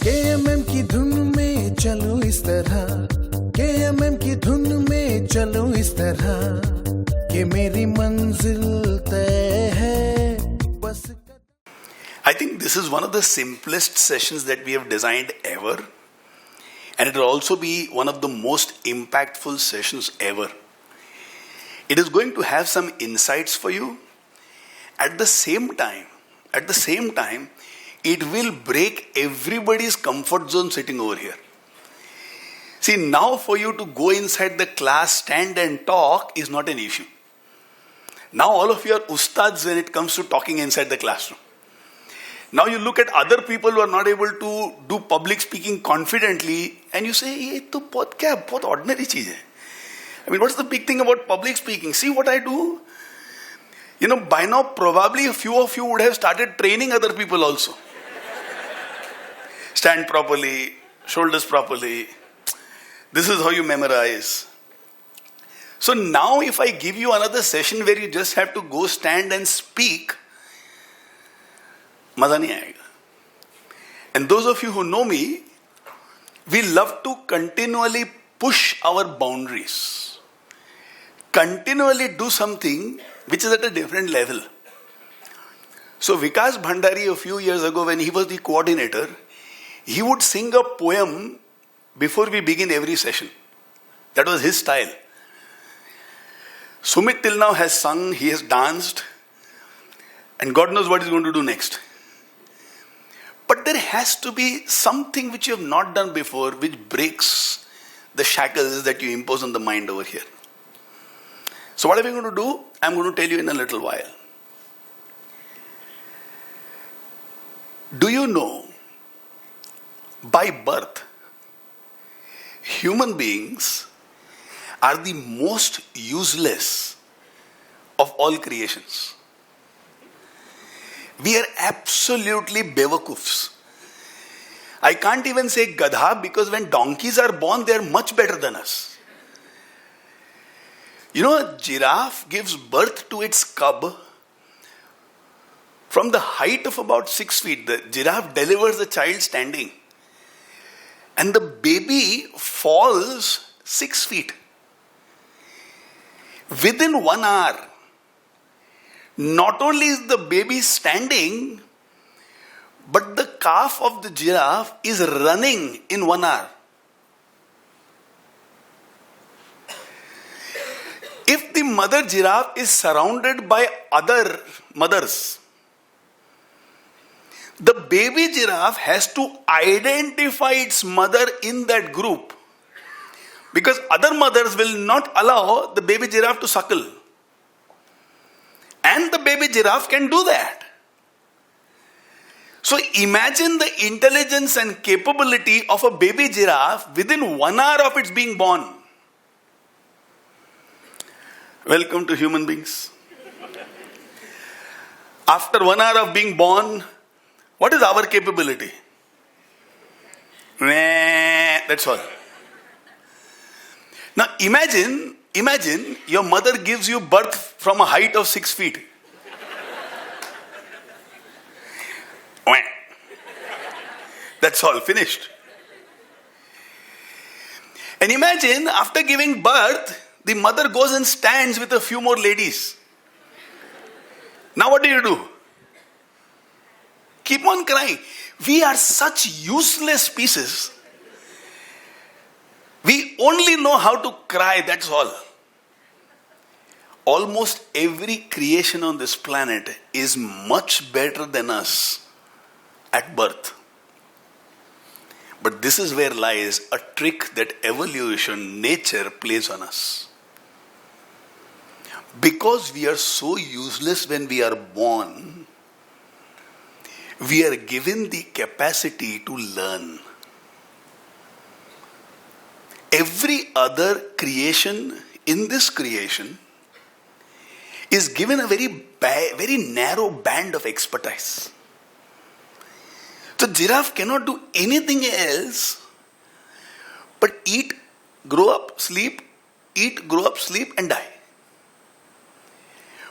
KMM की धुन में चलो इस तरह, KMM की धुन में चलो इस तरह कि मेरी मंजिल तय है बस. I think this is one of the simplest sessions that we have designed ever, and it will also be one of the most impactful sessions ever. It is going to have some insights for you. At the same time, it will break everybody's comfort zone sitting over here. See, now for you to go inside the class, stand and talk is not an issue. Now all of you are ustads when it comes to talking inside the classroom. Now you look at other people who are not able to do public speaking confidently and you say, ये तो बहुत ordinary चीज है. I mean, what's the big thing about public speaking? See what I do? You know, by now probably a few of you would have started training other people also. Stand properly, shoulders properly. This is how you memorize. So now if I give you another session where you just have to go stand and speak, मजा नहीं आएगा. And those of you who know me, we love to continually push our boundaries. Continually do something which is at a different level. So Vikas Bhandari a few years ago when he was the coordinator, he would sing a poem before we begin every session. That was his style. Sumit till now has sung, he has danced, and God knows what he's going to do next. But there has to be something which you have not done before which breaks the shackles that you impose on the mind over here. So what are we going to do? I'm going to tell you in a little while. Do you know, by birth, human beings are the most useless of all creations. We are absolutely bewakufs. I can't even say gadha because when donkeys are born, they are much better than us. You know, a giraffe gives birth to its cub from the height of about 6 feet. The giraffe delivers the child standing. And the baby falls 6 feet. Within 1 hour, not only is the baby standing, but the calf of the giraffe is running in 1 hour. If the mother giraffe is surrounded by other mothers, the baby giraffe has to identify its mother in that group because other mothers will not allow the baby giraffe to suckle. And the baby giraffe can do that. So imagine the intelligence and capability of a baby giraffe within 1 hour of its being born. Welcome to human beings. After 1 hour of being born, what is our capability? That's all. Now imagine your mother gives you birth from a height of 6 feet. That's all, finished. And imagine after giving birth, the mother goes and stands with a few more ladies. Now what do? Keep on crying. We are such useless pieces. We only know how to cry, that's all. Almost every creation on this planet is much better than us at birth. But this is where lies a trick that evolution, nature plays on us. Because we are so useless when we are born, we are given the capacity to learn. Every other creation in this creation is given a very narrow band of expertise. So giraffe cannot do anything else but eat, grow up, sleep, and die.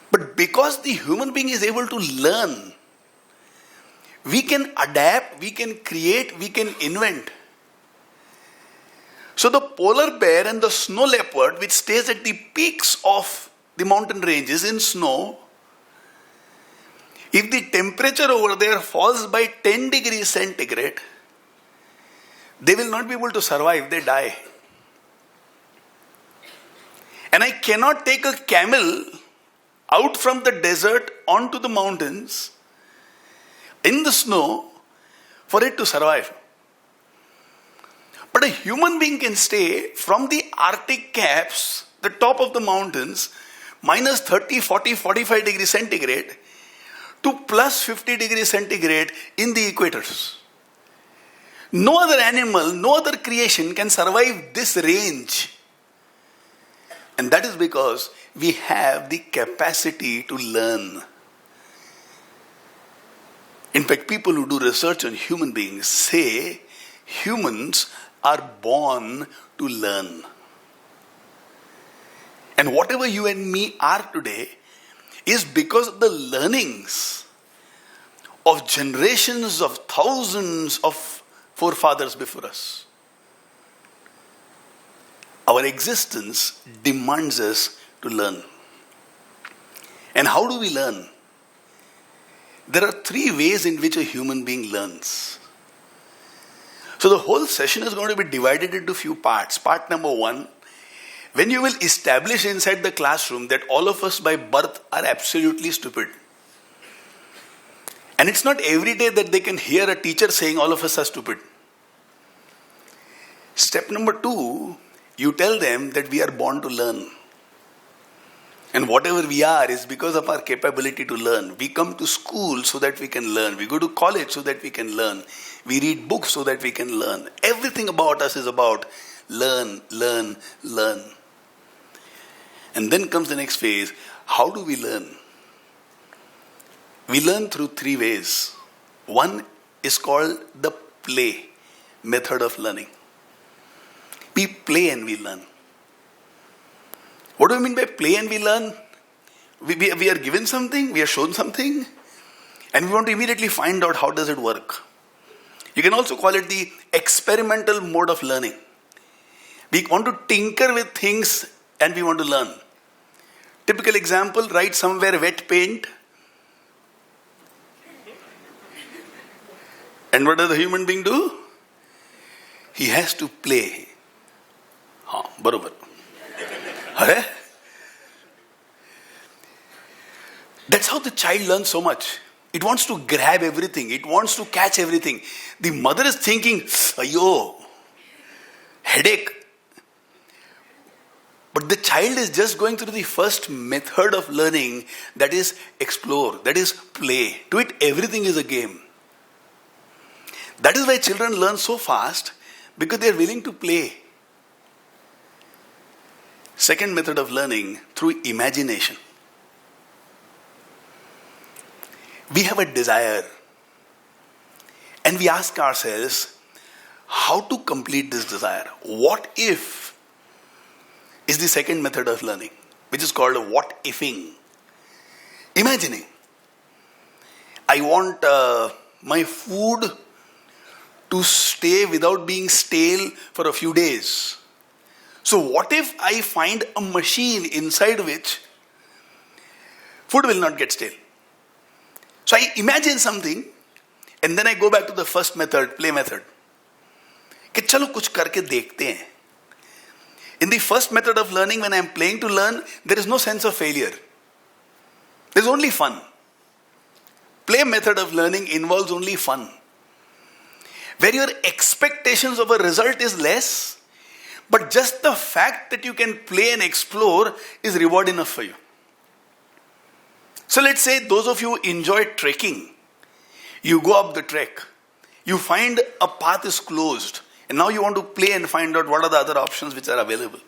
But because the human being is able to learn, We can adapt, we can create, we can invent. So the polar bear and the snow leopard, which stays at the peaks of the mountain ranges in snow, if the temperature over there falls by 10 degrees centigrade, they will not be able to survive, they die. And I cannot take a camel out from the desert onto the mountains in the snow for it to survive. But a human being can stay from the Arctic caps, the top of the mountains, minus 30, 40, 45 degrees centigrade to plus 50 degrees centigrade in the equators. No other animal, no other creation can survive this range. And that is because we have the capacity to learn. In fact, people who do research on human beings say humans are born to learn. And whatever you and me are today is because of the learnings of generations of thousands of forefathers before us. Our existence demands us to learn. And how do we learn? There are three ways in which a human being learns. So the whole session is going to be divided into few parts. Part number one, when you will establish inside the classroom that all of us by birth are absolutely stupid. And it's not every day that they can hear a teacher saying all of us are stupid. Step number two, you tell them that we are born to learn. And whatever we are is because of our capability to learn. We come to school so that we can learn. We go to college so that we can learn. We read books so that we can learn. Everything about us is about learn, learn, learn. And then comes the next phase. How do we learn? We learn through three ways. One is called the play method of learning. We play and we learn. What do we mean by play and we learn? We are given something, we are shown something, and we want to immediately find out how does it work. You can also call it the experimental mode of learning. We want to tinker with things and we want to learn. Typical example, write somewhere wet paint. And what does the human being do? He has to play. Barobar. That's how the child learns so much. It wants to grab everything. It wants to catch everything. The mother is thinking, ayo, headache. But the child is just going through the first method of learning, that is explore, that is play. To it, everything is a game. That is why children learn so fast, because they are willing to play. Second method of learning, through imagination. We have a desire and we ask ourselves how to complete this desire. What if is the second method of learning, which is called what ifing. Imagining. I want my food to stay without being stale for a few days. So what if I find a machine inside which food will not get stale? So I imagine something and then I go back to the first method, play method. कि चलो कुछ करके देखते हैं. In the first method of learning, when I am playing to learn, there is no sense of failure. There is only fun. Play method of learning involves only fun. Where your expectations of a result is less, but just the fact that you can play and explore is reward enough for you. So let's say those of you who enjoy trekking, you go up the trek, you find a path is closed, and now you want to play and find out what are the other options which are available.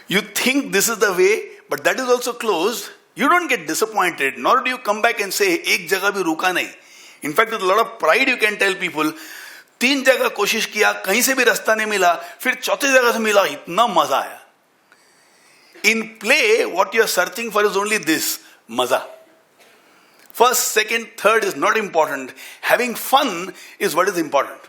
You think this is the way, but that is also closed. You don't get disappointed, nor do you come back and say, ek jagah bhi ruka nahi. In fact, with a lot of pride you can tell people, 3 जगह कोशिश किया, कहीं से भी रास्ता नहीं मिला, फिर चौथी जगह से मिला, इतना मजा आया. In play, what you are searching for is only this, maza. First, second, third is not important. Having fun is what is important.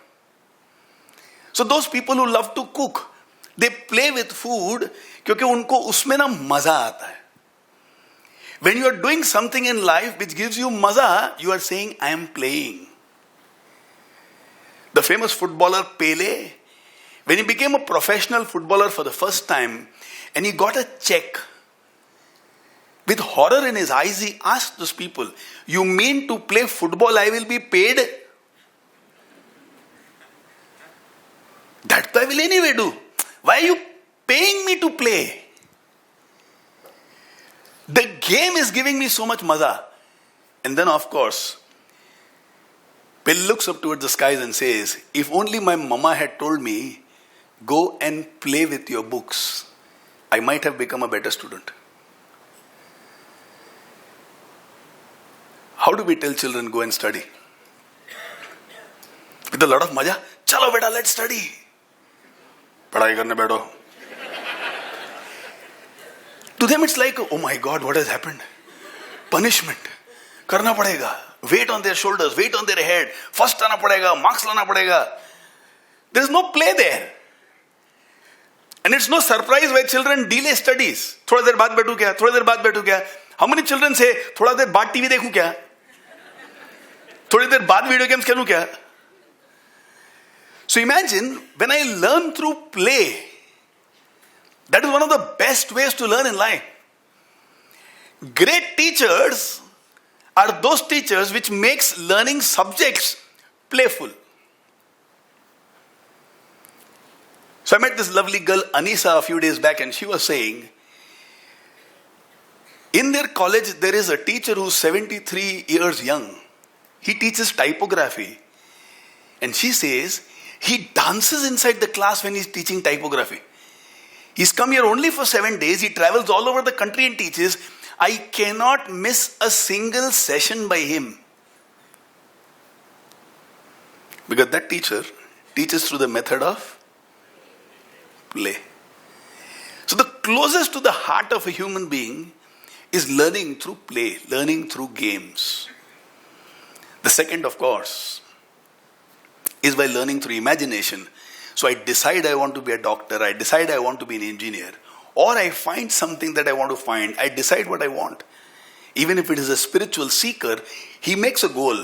So those people who love to cook, they play with food क्योंकि उनको उसमें ना मजा आता है. When you are doing something in life which gives you maza, you are saying, I am playing. The famous footballer Pele, when he became a professional footballer for the first time, and he got a check, with horror in his eyes, he asked those people, you mean to play football, I will be paid? That I will anyway do. Why are you paying me to play? The game is giving me so much maza. And then of course, Bill looks up towards the skies and says, if only my mama had told me, go and play with your books, I might have become a better student. How do we tell children go and study? With a lot of maja. Chalo beta, let's study. Padhai karne baitho. To them it's like, oh my God, what has happened? Punishment. Karna padega. Weight on their shoulders, weight on their head. First आना पड़ेगा, marks लाना पड़ेगा. There is no play there. And it's no surprise why children delay studies. थोड़ा देर बाद बैठूं क्या? थोड़ा देर बाद बैठूं क्या? How many children say, थोड़ा देर बाद टीवी देखूं क्या? थोड़ी देर बाद वीडियो गेम्स खेलूं क्या? So imagine, when I learn through play, that is one of the best ways to learn in life. Great teachers are those teachers which makes learning subjects playful. So I met this lovely girl, Anisa, a few days back, and she was saying, in their college, there is a teacher who's 73 years young. He teaches typography. And she says, he dances inside the class when he's teaching typography. He's come here only for 7 days. He travels all over the country and teaches. I cannot miss a single session by him. Because that teacher teaches through the method of play. So the closest to the heart of a human being is learning through play, learning through games. The second, of course, is by learning through imagination. So I decide I want to be a doctor, I decide I want to be an engineer, or I find something that I want to find, I decide what I want. Even if it is a spiritual seeker, he makes a goal.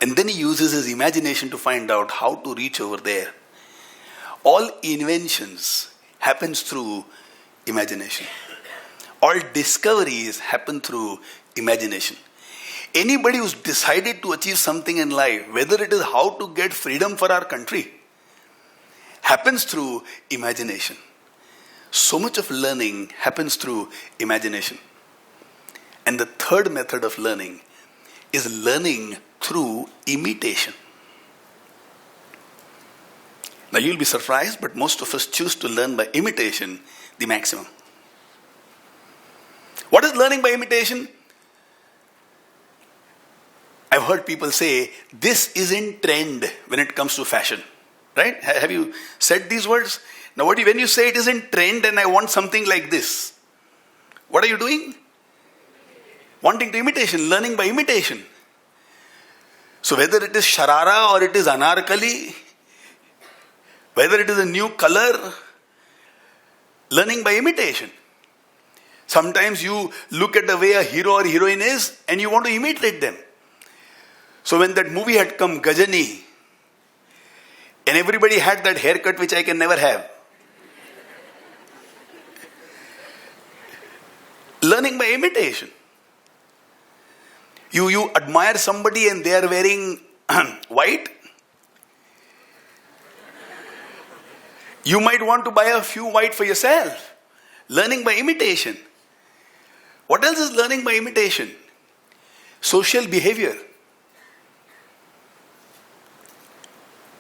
And then he uses his imagination to find out how to reach over there. All inventions happens through imagination. All discoveries happen through imagination. Anybody who's decided to achieve something in life, whether it is how to get freedom for our country, happens through imagination. So much of learning happens through imagination. And the third method of learning is learning through imitation. Now you'll be surprised, but most of us choose to learn by imitation the maximum. What is learning by imitation? I've heard people say, this is in trend when it comes to fashion. Right? Have you said these words? Now when you say it is in trend and I want something like this, what are you doing? Wanting to imitation, learning by imitation. So whether it is sharara or it is anarkali, whether it is a new color, learning by imitation. Sometimes you look at the way a hero or heroine is and you want to imitate them. So when that movie had come, Gajani, and everybody had that haircut which I can never have. Learning by imitation. You admire somebody and they are wearing white. You might want to buy a few white for yourself. Learning by imitation. What else is learning by imitation? Social behavior.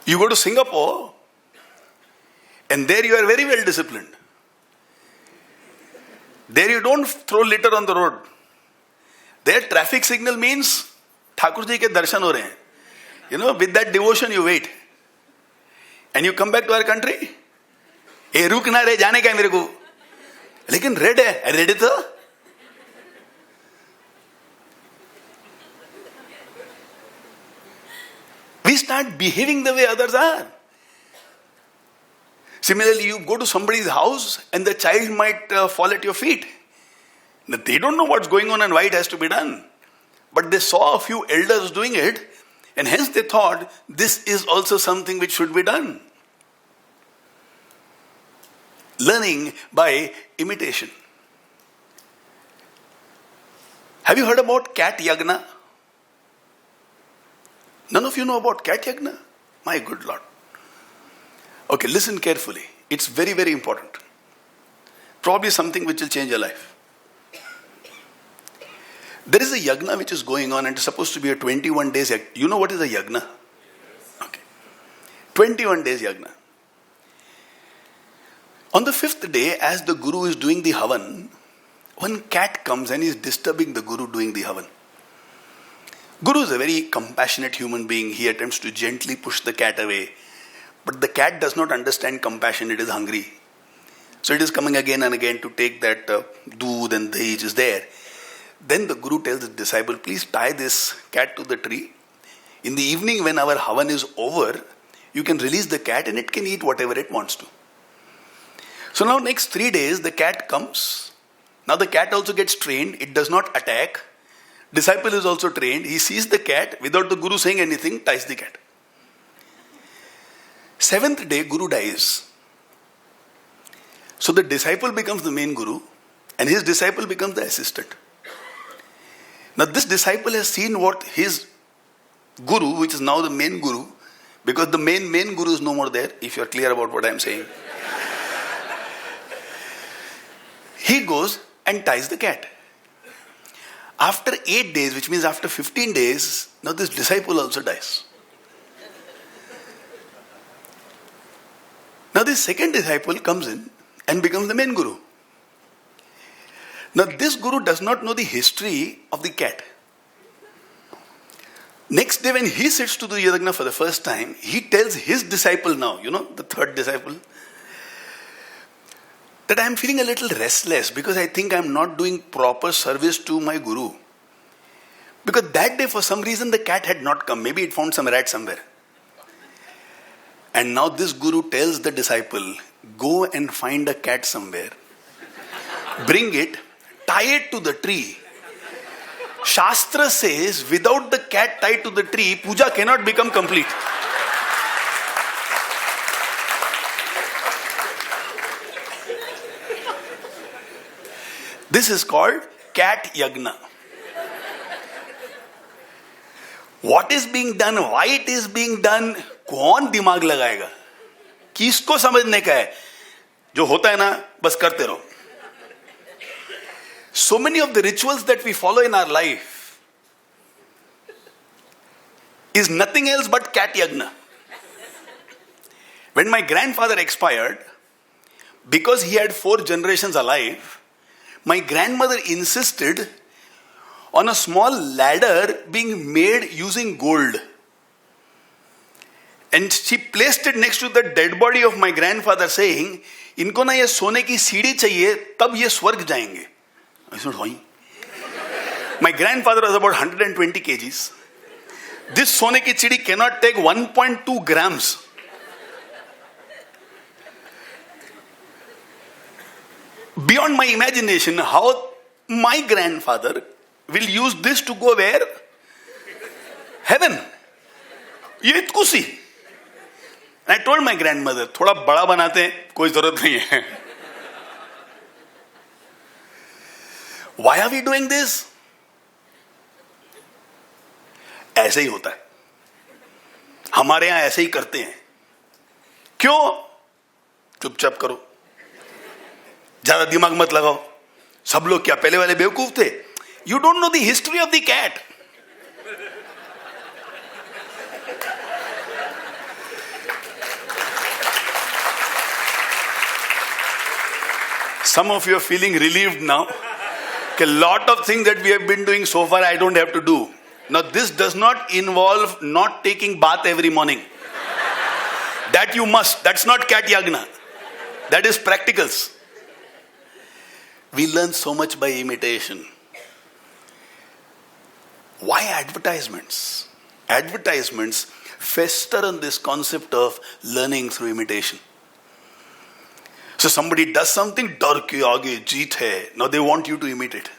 You go to Singapore and there you are very well disciplined. There you don't throw litter on the road. There traffic signal means Thakur ji ke darshan ho rahe hain. You know, with that devotion you wait. And you come back to our country. Hey, ruk na re, jaane ka hai mere ko. Lekin red hai, red hai to. start behaving the way others are. Similarly, you go to somebody's house and the child might fall at your feet. Now, they don't know what's going on and why it has to be done. But they saw a few elders doing it, and hence they thought this is also something which should be done. Learning by imitation. Have you heard about cat yagna? None of you know about cat yagna? My good Lord. Okay, listen carefully. It's very, very important. Probably something which will change your life. There is a yagna which is going on and it's supposed to be a 21 days yagna. You know what is a yagna? Okay. 21 days yagna. On the 5th day, as the guru is doing the havan, one cat comes and is disturbing the guru doing the havan. Guru is a very compassionate human being. He attempts to gently push the cat away. But the cat does not understand compassion. It is hungry. So it is coming again and again to take that doodh and dahi which is there. Then the guru tells the disciple, please tie this cat to the tree. In the evening when our havan is over, you can release the cat and it can eat whatever it wants to. So now next 3 days the cat comes. Now the cat also gets trained. It does not attack. Disciple is also trained. He sees the cat without the guru saying anything, ties the cat. 7th day, guru dies. So the disciple becomes the main guru and his disciple becomes the assistant. Now this disciple has seen what his guru, which is now the main guru, because the main guru is no more there, if you are clear about what I am saying. He goes and ties the cat. After 8 days, which means after 15 days, now this disciple also dies. Now this second disciple comes in and becomes the main guru. Now this guru does not know the history of the cat. Next day when he sits to do yajna for the first time, he tells his disciple now, the third disciple, that I am feeling a little restless because I think I am not doing proper service to my guru. Because that day for some reason the cat had not come. Maybe it found some rat somewhere. And now this guru tells the disciple, go and find a cat somewhere. Bring it, tie it to the tree. Shastra says, without the cat tied to the tree, puja cannot become complete. This is called cat yagna. What is being done, why it is being done, कौन दिमाग लगाएगा? किसको समझने का है? जो होता है ना, बस करते रहो. So many of the rituals that we follow in our life is nothing else but cat yagna. When my grandfather expired, because he had 4 generations alive, my grandmother insisted on a small ladder being made using gold. And she placed it next to the dead body of my grandfather saying, इनको ना ये सोने की सीढ़ी चाहिए, तब ये स्वर्ग जाएंगे. I said, why? My grandfather was about 120 kgs. This सोने की सीढ़ी cannot take 1.2 grams. Beyond my imagination, how my grandfather will use this to go where? Heaven. ये इतकुसी. And I told my grandmother, थोड़ा बड़ा बनाते हैं, कोई जरूरत नहीं है. Why are we doing this? ऐसे ही होता है. हमारे यहां ऐसे ही करते हैं. क्यों? चुपचाप करो. ज्यादा दिमाग मत लगाओ. सब लोग क्या पहले वाले बेवकूफ थे? You don't know the history of the cat. Some of you are feeling relieved now. A lot of things that we have been doing so far, I don't have to do. Now, this does not involve not taking bath every morning. That you must. That's not cat yagna. That is practicals. We learn so much by imitation. Why advertisements? Advertisements fester on this concept of learning through imitation. So somebody does something, डर के आगे जीत है. Now they want you to imitate.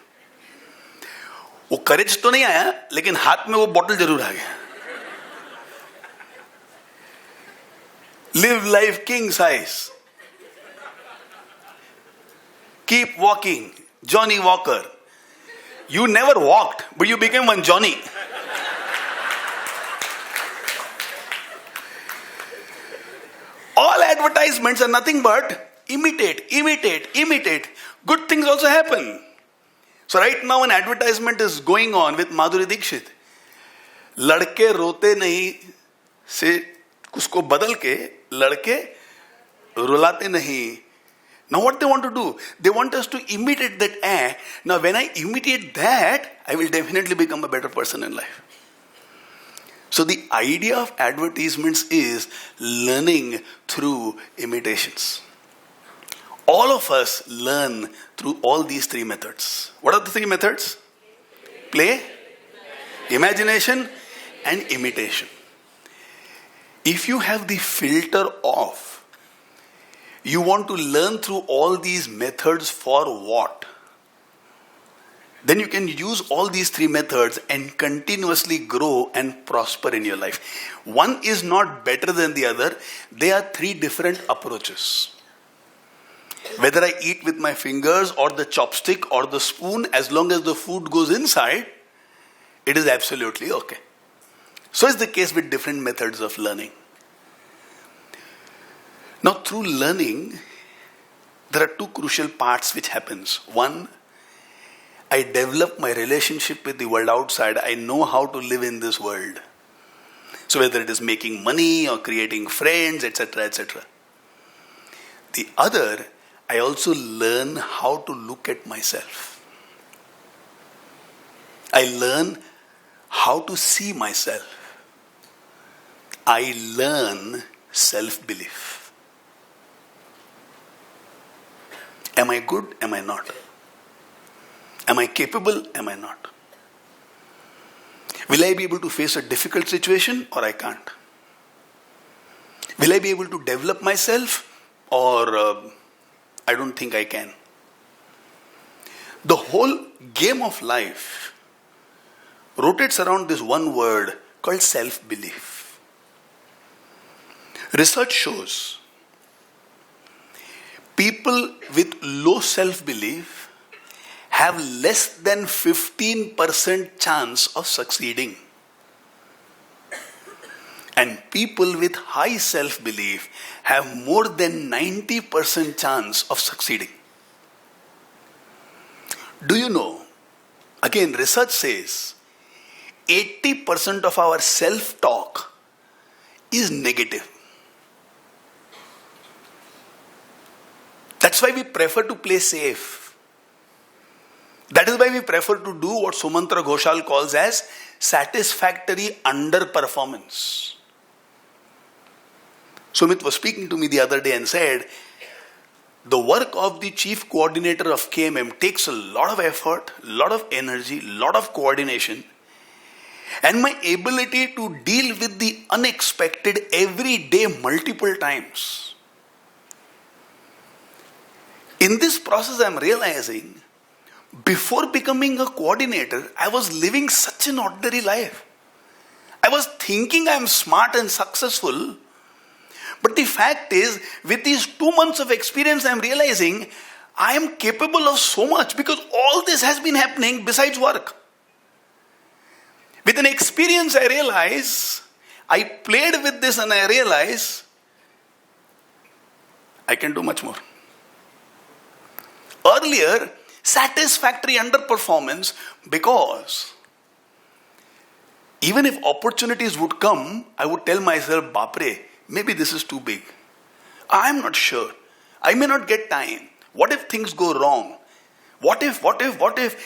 वो courage तो नहीं आया, लेकिन हाथ में वो bottle जरूर आ गया. Live life king size. Keep walking. Johnny Walker. You never walked, but you became one Johnny. All advertisements are nothing but imitate. Good things also happen. So right now an advertisement is going on with Madhuri Dixit. लड़के रोते नहीं से उसको बदल के लड़के रुलाते नहीं. Now what they want to do? They want us to imitate that act. Now when I imitate that, I will definitely become a better person in life. So the idea of advertisements is learning through imitations. All of us learn through all these three methods. What are the three methods? Play, imagination, and imitation. If you have the filter off, you want to learn through all these methods for what? Then you can use all these three methods and continuously grow and prosper in your life. One is not better than the other. They are three different approaches. Whether I eat with my fingers or the chopstick or the spoon, as long as the food goes inside, it is absolutely okay. So is the case with different methods of learning. Now through learning, there are two crucial parts which happens. One, I develop my relationship with the world outside. I know how to live in this world. So whether it is making money or creating friends, etc., etc. The other, I also learn how to look at myself. I learn how to see myself. I learn self-belief. Am I good? Am I not? Am I capable? Am I not? Will I be able to face a difficult situation or I can't? Will I be able to develop myself or I don't think I can? The whole game of life rotates around this one word called self-belief. Research shows people with low self-belief have less than 15% chance of succeeding. And people with high self-belief have more than 90% chance of succeeding. Do you know, again research says, 80% of our self-talk is negative. That's why we prefer to play safe. That is why we prefer to do what Sumantra Ghoshal calls as satisfactory underperformance. Sumit was speaking to me the other day and said, the work of the chief coordinator of KMM takes a lot of effort, a lot of energy, a lot of coordination, and my ability to deal with the unexpected every day multiple times. In this process, I am realizing, before becoming a coordinator, I was living such an ordinary life. I was thinking I am smart and successful, but the fact is, with these 2 months of experience, I am realizing I am capable of so much because all this has been happening besides work. With an experience, I realize, I played with this and I realize I can do much more. Earlier, satisfactory underperformance because even if opportunities would come, I would tell myself, Bapre, maybe this is too big. I'm not sure. I may not get time. What if things go wrong? What if?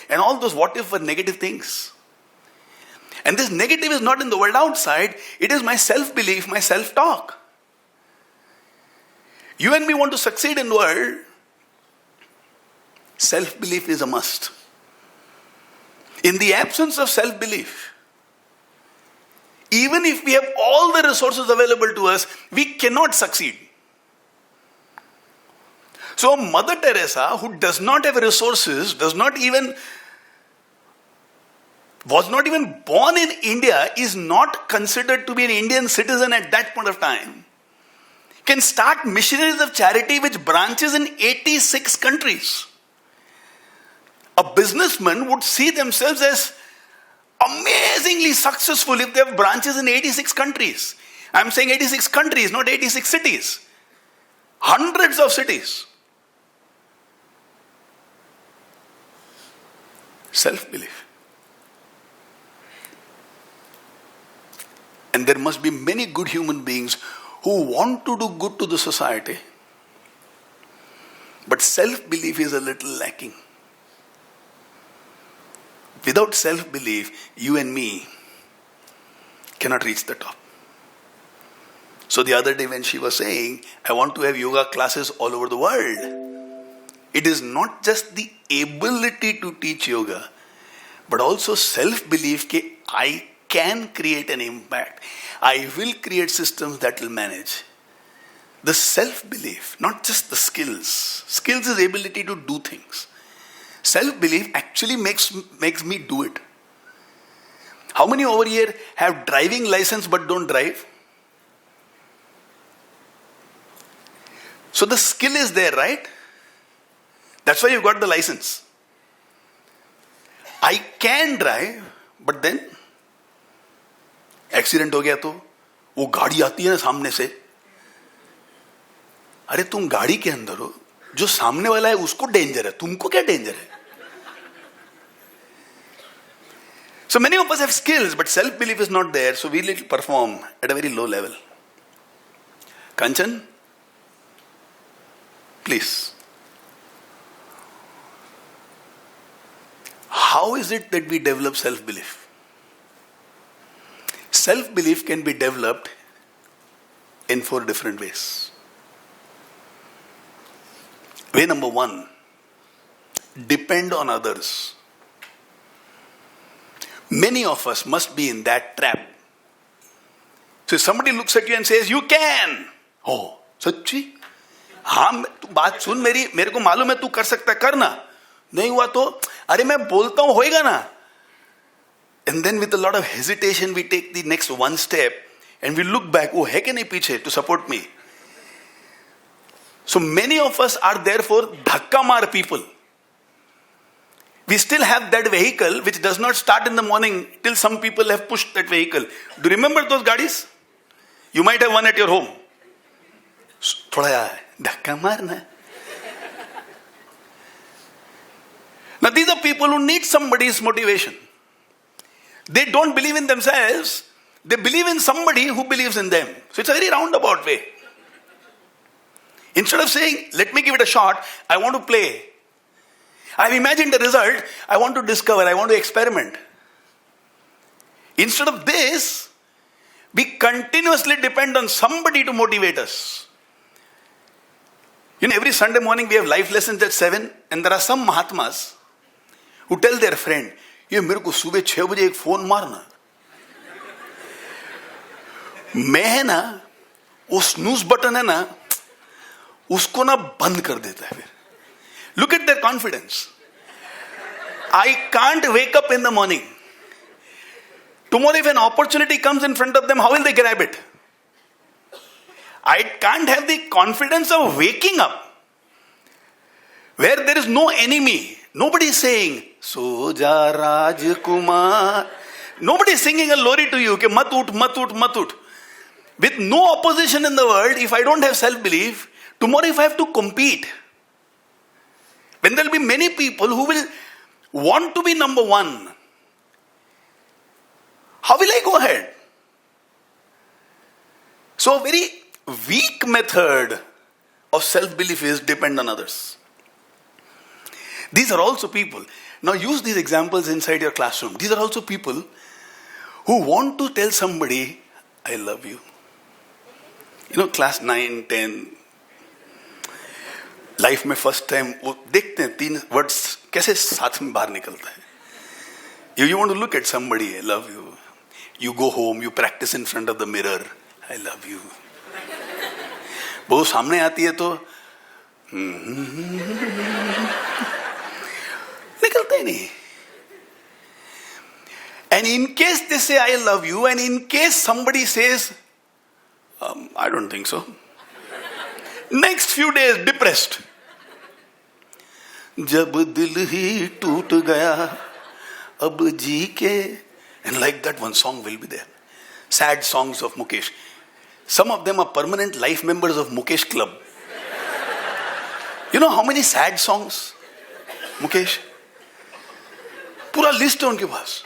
And all those what if were negative things. And this negative is not in the world outside. It is my self-belief, my self-talk. You and me want to succeed in the world. Self-belief is a must. In the absence of self-belief, Even if we have all the resources available to us, we cannot succeed. So Mother Teresa, who does not have resources, was not even born in India, is not considered to be an Indian citizen at that point of time, can start missionaries of charity which branches in 86 countries. A businessman would see themselves as amazingly successful if they have branches in 86 countries. I'm saying 86 countries, not 86 cities. Hundreds of cities. Self-belief. And there must be many good human beings who want to do good to the society, but self-belief is a little lacking. Without self-belief, you and me cannot reach the top. So the other day when she was saying, I want to have yoga classes all over the world, it is not just the ability to teach yoga, but also self-belief that I can create an impact. I will create systems that will manage. The self-belief, not just the skills. Skills is ability to do things. Self-belief actually makes me do it. How many over here have driving license but don't drive? So the skill is there, right? That's why you got the license. I can drive, but then accident हो गया तो वो गाड़ी आती है ना सामने से, अरे तुम गाड़ी के अंदर हो, जो सामने वाला है उसको डेंजर है, तुमको क्या डेंजर है? So many of us have skills, but self-belief is not there, so we will perform at a very low level. Kanchan, please. How is it that we develop self-belief? Self-belief can be developed in 4 different ways. Way number 1, depend on others. Many of us must be in that trap. So if somebody looks at you and says, you can. Oh, सच्ची? हाँ, तू बात सुन मेरे को मालूम है तू कर सकता है, करना. नहीं हुआ तो, अरे मैं बोलता हूँ होएगा ना. And then with a lot of hesitation, we take the next one step and we look back, oh, है कि नहीं पीछे to support me. So many of us are therefore dhakka maar people. We still have that vehicle which does not start in the morning till some people have pushed that vehicle. Do you remember those gadis? You might have one at your home. थोड़ा धक्का मारना. Now these are people who need somebody's motivation. They don't believe in themselves. They believe in somebody who believes in them. So it's a very roundabout way. Instead of saying, let me give it a shot, I want to play. I've imagined the result. I want to discover. I want to experiment. Instead of this, we continuously depend on somebody to motivate us. You know, every Sunday morning we have life lessons at 7, and there are some Mahatmas who tell their friend, ये मेरे को सुबह 6 बजे एक phone मारना. मैं है ना, वो snooze button है ना, उसको ना बंद कर देता है फिर. Look at their confidence. I can't wake up in the morning. Tomorrow if an opportunity comes in front of them, how will they grab it? I can't have the confidence of waking up where there is no enemy. Nobody is saying, Soja Rajkumar. Nobody is singing a lori to you. Ke mat ut, mat ut, mat ut. With no opposition in the world, if I don't have self-belief, tomorrow if I have to compete, when there will be many people who will want to be number 1, how will I go ahead? So a very weak method of self-belief is depend on others. These are also people. Now use these examples inside your classroom. These are also people who want to tell somebody, I love you. You know, class 9, 10, life में first time वो देखते हैं 3 words कैसे साथ में बाहर निकलता है. You want to look at somebody, I love you. You go home, you practice in front of the mirror. I love you. वो सामने आती है तो निकलता ही नहीं. And in case they say I love you, and in case somebody says I don't think so, next few days depressed. जब दिल ही टूट गया अब जी के, and like that one song will be there. Sad songs of Mukesh. Some of them are permanent life members of Mukesh Club. You know how many sad songs? Mukesh? पूरा list है उनके पास.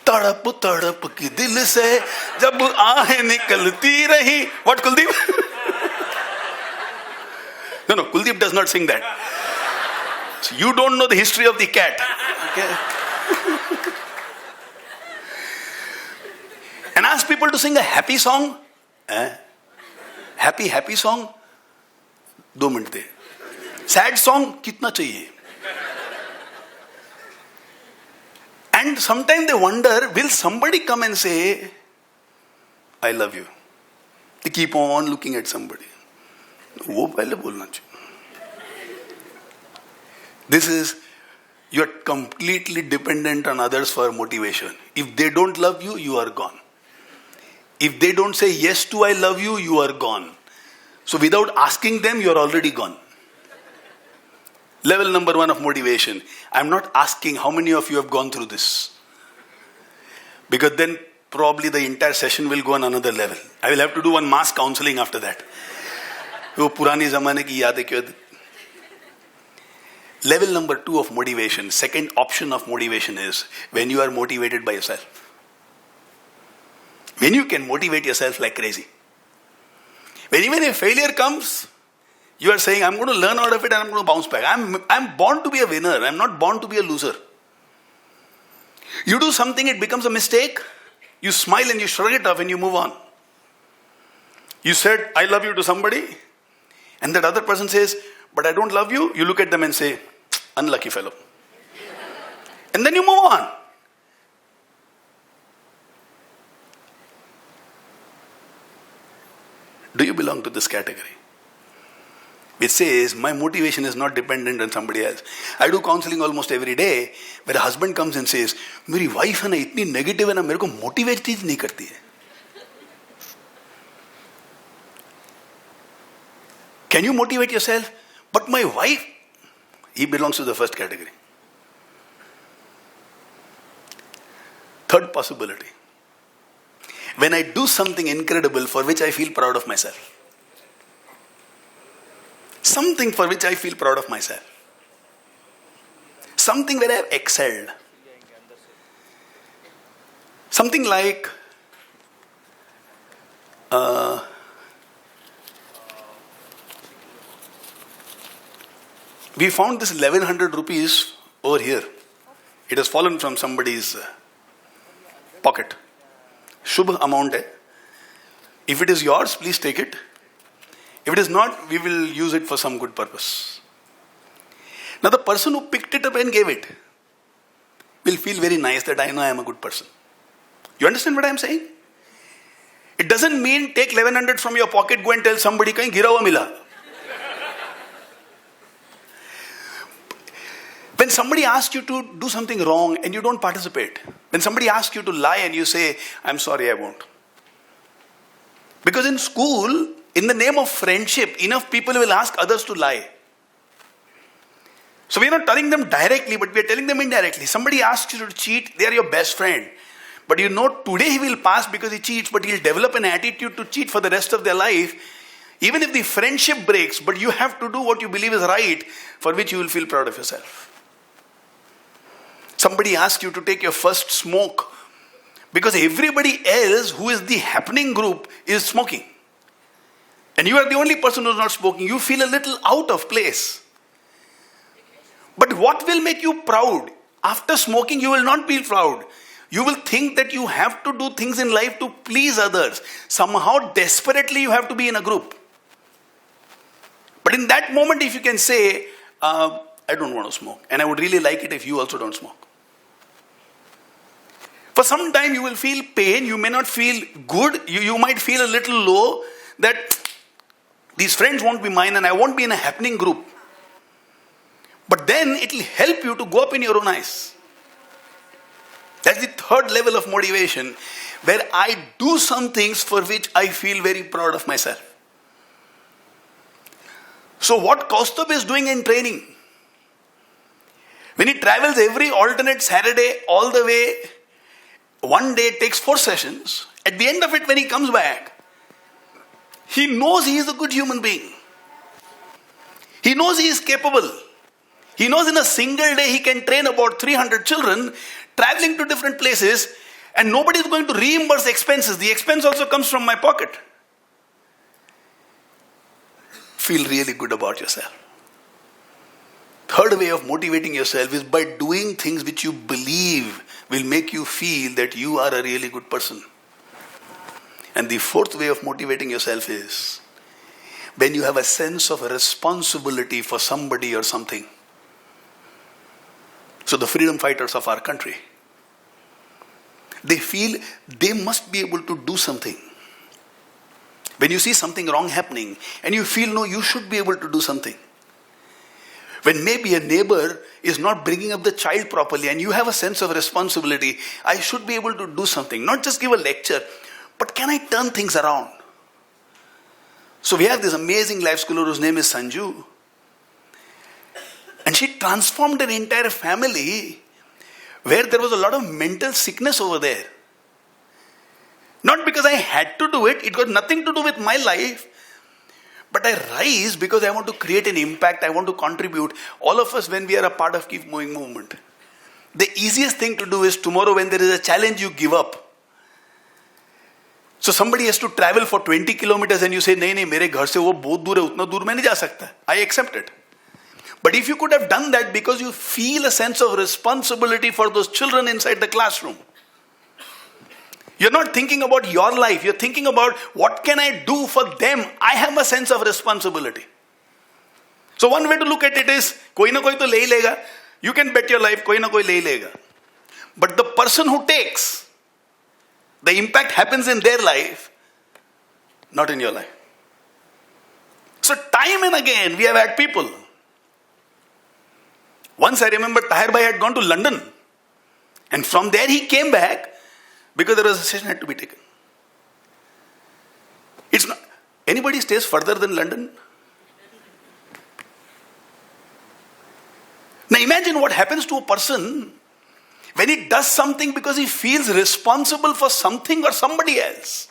तड़प तड़प की दिल से जब आहें निकलती रही. What, Kuldeep? No, Kuldeep does not sing that. So you don't know the history of the cat. Okay? And ask people to sing a happy song. Happy song. 2 minute they. Sad song कितना चाहिए? And sometimes they wonder, will somebody come and say, I love you? They keep on looking at somebody. वो पहले बोलना चाहिए. This is, you are completely dependent on others for motivation. If they don't love you, you are gone. If they don't say yes to I love you, you are gone. So without asking them, you are already gone. Level number 1 of motivation. I'm not asking how many of you have gone through this. Because then probably the entire session will go on another level. I will have to do one mass counseling after that. वो पुरानी ज़माने की यादें क्यों? Level number 2 of motivation, second option of motivation is when you are motivated by yourself. When you can motivate yourself like crazy. When even a failure comes, you are saying, I'm going to learn out of it and I'm going to bounce back. I'm born to be a winner. I'm not born to be a loser. You do something, it becomes a mistake. You smile and you shrug it off and you move on. You said, I love you to somebody. And that other person says, but I don't love you. You look at them and say, unlucky fellow. And then you move on. Do you belong to this category? Which says, my motivation is not dependent on somebody else. I do counseling almost every day, where a husband comes and says, मेरी wife है ना इतनी negative है ना मेरे को motivate ही नहीं करती है. Can you motivate yourself? But my wife, he belongs to the first category. Third possibility. When I do something incredible for which I feel proud of myself. Something for which I feel proud of myself. Something where I have excelled. Something like we found this 1100 rupees over here. It has fallen from somebody's pocket. Shubh amount hai. If it is yours, please take it. If it is not, we will use it for some good purpose. Now the person who picked it up and gave it will feel very nice that I know I am a good person. You understand what I am saying? It doesn't mean take 1100 from your pocket, go and tell somebody kahin gira hua mila. When somebody asks you to do something wrong and you don't participate. When somebody asks you to lie and you say, I'm sorry, I won't. Because in school, in the name of friendship, enough people will ask others to lie. So we are not telling them directly, but we are telling them indirectly. Somebody asks you to cheat, they are your best friend. But you know today he will pass because he cheats, but he'll develop an attitude to cheat for the rest of their life. Even if the friendship breaks, but you have to do what you believe is right, for which you will feel proud of yourself. Somebody asks you to take your first smoke because everybody else who is the happening group is smoking. And you are the only person who is not smoking. You feel a little out of place. But what will make you proud? After smoking, you will not be proud. You will think that you have to do things in life to please others. Somehow, desperately, you have to be in a group. But in that moment, if you can say, I don't want to smoke. And I would really like it if you also don't smoke. For some time you will feel pain, you may not feel good, you might feel a little low that these friends won't be mine and I won't be in a happening group. But then it will help you to go up in your own eyes. That's the third level of motivation, where I do some things for which I feel very proud of myself. So what Kaustubh is doing in training, when he travels every alternate Saturday all the way, one day takes 4 sessions, at the end of it when he comes back, he knows he is a good human being. He knows he is capable. He knows in a single day he can train about 300 children, traveling to different places, and nobody is going to reimburse expenses. The expense also comes from my pocket. Feel really good about yourself. Third way of motivating yourself is by doing things which you believe will make you feel that you are a really good person. And the fourth way of motivating yourself is when you have a sense of responsibility for somebody or something. So the freedom fighters of our country, they feel they must be able to do something. When you see something wrong happening and you feel, no, you should be able to do something. When maybe a neighbor is not bringing up the child properly and you have a sense of responsibility, I should be able to do something. Not just give a lecture, but can I turn things around? So we have this amazing life schooler whose name is Sanju. And she transformed an entire family where there was a lot of mental sickness over there. Not because I had to do it, it got nothing to do with my life. But I rise because I want to create an impact, I want to contribute. All of us, when we are a part of Keep Moving movement, the easiest thing to do is tomorrow when there is a challenge, you give up. So somebody has to travel for 20 kilometers and you say, नहीं, मेरे घर से वो बहुत दूर है, उतना दूर मैं नहीं जा सकता. I accept it. But if you could have done that because you feel a sense of responsibility for those children inside the classroom. You're not thinking about your life. You're thinking about what can I do for them. I have a sense of responsibility. So one way to look at it is, कोई ना कोई तो ले ही लेगा. You can bet your life, कोई ना कोई ले ही लेगा. But the person who takes, the impact happens in their life, not in your life. So time and again, we have had people. Once I remember Tahir Bhai had gone to London. And from there he came back because there was a session had to be taken. It's not, anybody stays further than London? Now imagine what happens to a person when he does something because he feels responsible for something or somebody else.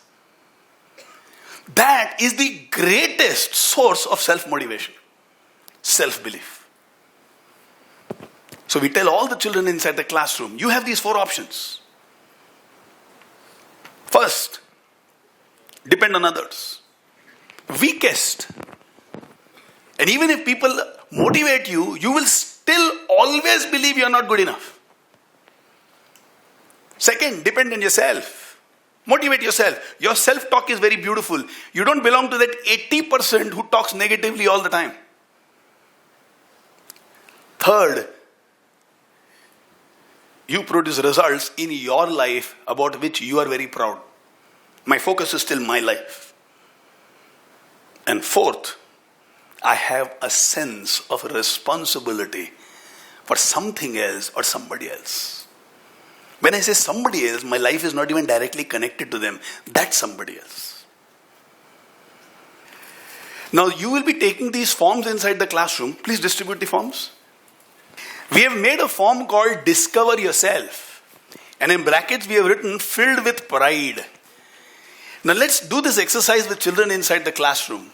That is the greatest source of self-motivation, self-belief. So we tell all the children inside the classroom, you have these 4 options. First, depend on others. Weakest. And even if people motivate you, you will still always believe you are not good enough. Second, depend on yourself. Motivate yourself. Your self-talk is very beautiful. You don't belong to that 80% who talks negatively all the time. Third, you produce results in your life about which you are very proud. My focus is still my life. And fourth, I have a sense of responsibility for something else or somebody else. When I say somebody else, my life is not even directly connected to them. That's somebody else. Now you will be taking these forms inside the classroom. Please distribute the forms. We have made a form called Discover Yourself. And in brackets we have written filled with pride. Now let's do this exercise with children inside the classroom.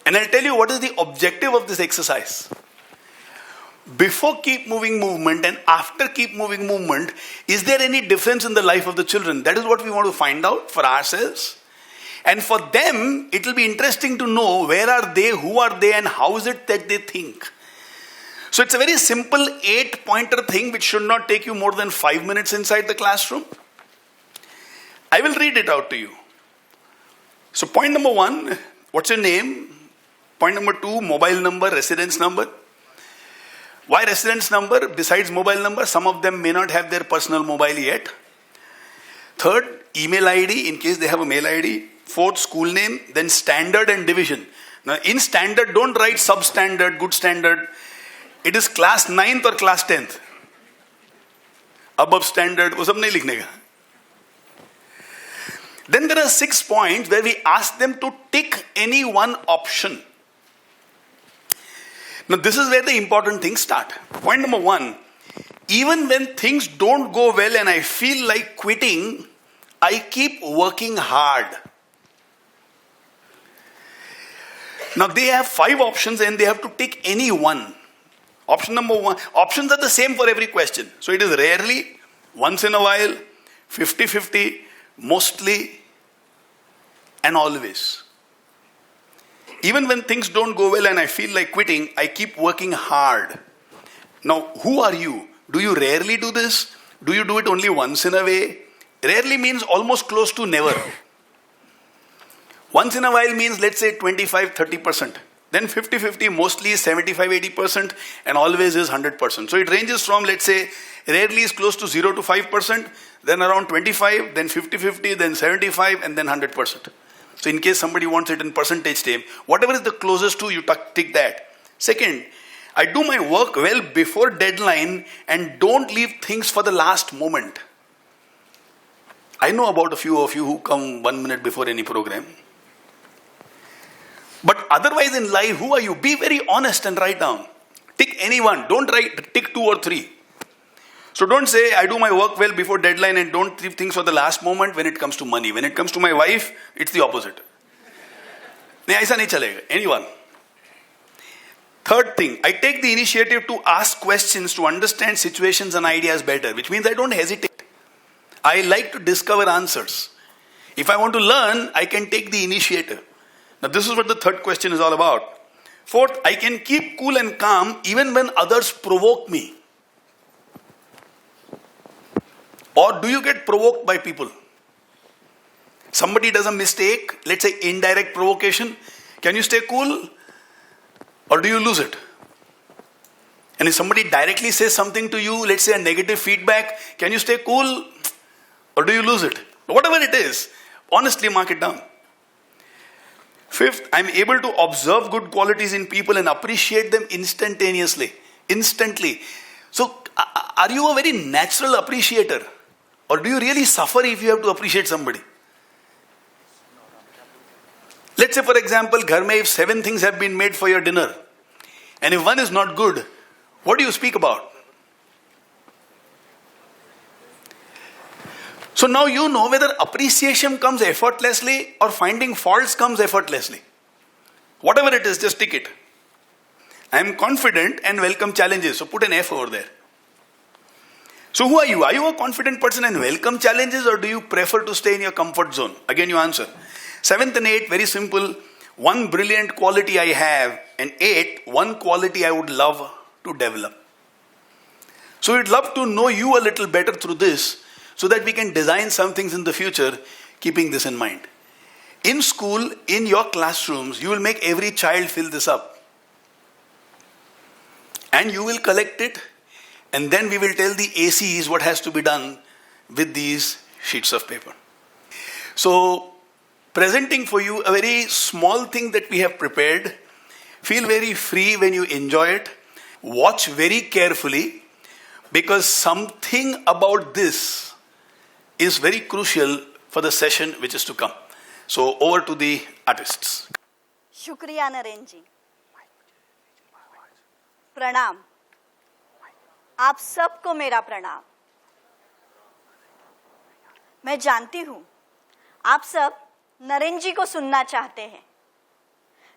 And I'll tell you what is the objective of this exercise. Before Keep Moving movement and after Keep Moving movement, is there any difference in the life of the children? That is what we want to find out for ourselves. And for them, it will be interesting to know where are they, who are they, and how is it that they think. So it's a very simple 8-pointer thing which should not take you more than 5 minutes inside the classroom. I will read it out to you. So point number 1, what's your name? Point number 2, mobile number, residence number. Why residence number? Besides mobile number, some of them may not have their personal mobile yet. Third, email ID in case they have a mail ID. Fourth, school name. Then standard and division. Now in standard, don't write substandard, good standard. It is class 9th or class 10th. Above standard, वो सब नहीं लिखने का. Then there are 6 points where we ask them to tick any one option. Now this is where the important things start. Point number 1, even when things don't go well and I feel like quitting, I keep working hard. Now they have 5 options and they have to tick any one. Option number 1, options are the same for every question. So it is rarely, once in a while, 50-50, mostly, and always. Even when things don't go well and I feel like quitting, I keep working hard. Now, who are you? Do you rarely do this? Do you do it only once in a way? Rarely means almost close to never. Once in a while means, let's say, 25-30%. Then 50-50, mostly is 75-80%, and always is 100%. So it ranges from, let's say, rarely is close to 0 to 5%, then around 25, then 50-50, then 75, and then 100%. So in case somebody wants it in percentage term, whatever is the closest to, you tick that. Second, I do my work well before deadline and don't leave things for the last moment. I know about a few of you who come 1 minute before any program. But otherwise in life, who are you? Be very honest and write down. Tick any one. Don't tick 2 or 3. So don't say, I do my work well before deadline and don't leave things for the last moment when it comes to money. When it comes to my wife, it's the opposite. नहीं ऐसा नहीं चलेगा. Anyone. Third thing, I take the initiative to ask questions to understand situations and ideas better, which means I don't hesitate. I like to discover answers. If I want to learn, I can take the initiative. Now this is what the third question is all about. Fourth, I can keep cool and calm even when others provoke me. Or do you get provoked by people? Somebody does a mistake, let's say indirect provocation. Can you stay cool? Or do you lose it? And if somebody directly says something to you, let's say a negative feedback, can you stay cool? Or do you lose it? Whatever it is, honestly mark it down. Fifth, I'm able to observe good qualities in people and appreciate them instantaneously. Instantly. So, are you a very natural appreciator? Or do you really suffer if you have to appreciate somebody? Let's say, for example, घर में if 7 things have been made for your dinner, and if one is not good, what do you speak about? So now you know whether appreciation comes effortlessly or finding faults comes effortlessly. Whatever it is, just tick it. I am confident and welcome challenges. So put an F over there. So who are you? Are you a confident person and welcome challenges, or do you prefer to stay in your comfort zone? Again, you answer. 7th and 8th, very simple. 1 brilliant quality I have, and 8, 1 quality I would love to develop. So we'd love to know you a little better through this, so that we can design some things in the future, keeping this in mind. In school, in your classrooms, you will make every child fill this up. And you will collect it, and then we will tell the ACs what has to be done with these sheets of paper. So, presenting for you a very small thing that we have prepared. Feel very free when you enjoy it. Watch very carefully, because something about this is very crucial for the session which is to come. So over to the artists. शुक्रिया नरेन जी. प्रणाम. आप सबको मेरा प्रणाम. मैं जानती हूँ आप सब नरेन जी को सुनना चाहते हैं,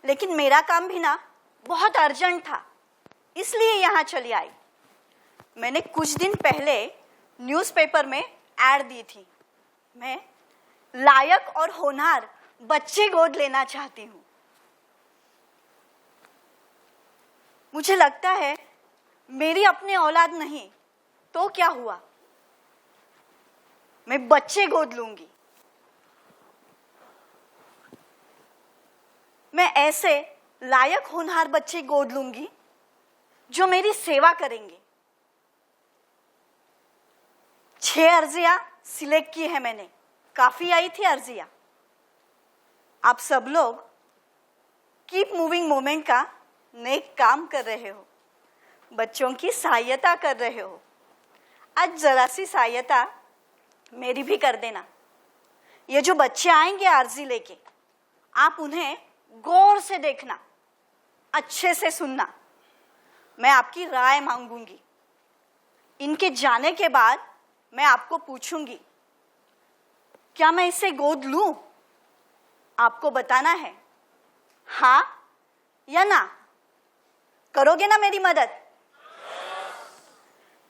लेकिन मेरा काम भी ना बहुत अर्जेंट था, इसलिए यहाँ चली आई. मैंने कुछ दिन पहले न्यूज़पेपर में ऐड दी थी. मैं लायक और होनहार बच्चे गोद लेना चाहती हूँ. मुझे लगता है मेरी अपनी औलाद नहीं तो क्या हुआ, मैं बच्चे गोद लूंगी. मैं ऐसे लायक होनहार बच्चे गोद लूंगी जो मेरी सेवा करेंगे। 6 अर्जियां सिलेक्ट की है मैंने, काफी आई थी अर्जियां। आप सब लोग कीप मूविंग मूवमेंट का नेक काम कर रहे हो, बच्चों की सहायता कर रहे हो। आज जरा सी सहायता मेरी भी कर देना। ये जो बच्चे आएंगे अर्जी लेके, आप उन्हें गौर से देखना, अच्छे से सुनना। मैं आपकी राय मांगूंगी। इनके जाने के बाद मैं आपको पूछूंगी, क्या मैं इसे गोद लूं? आपको बताना है हाँ या ना। करोगे ना मेरी मदद?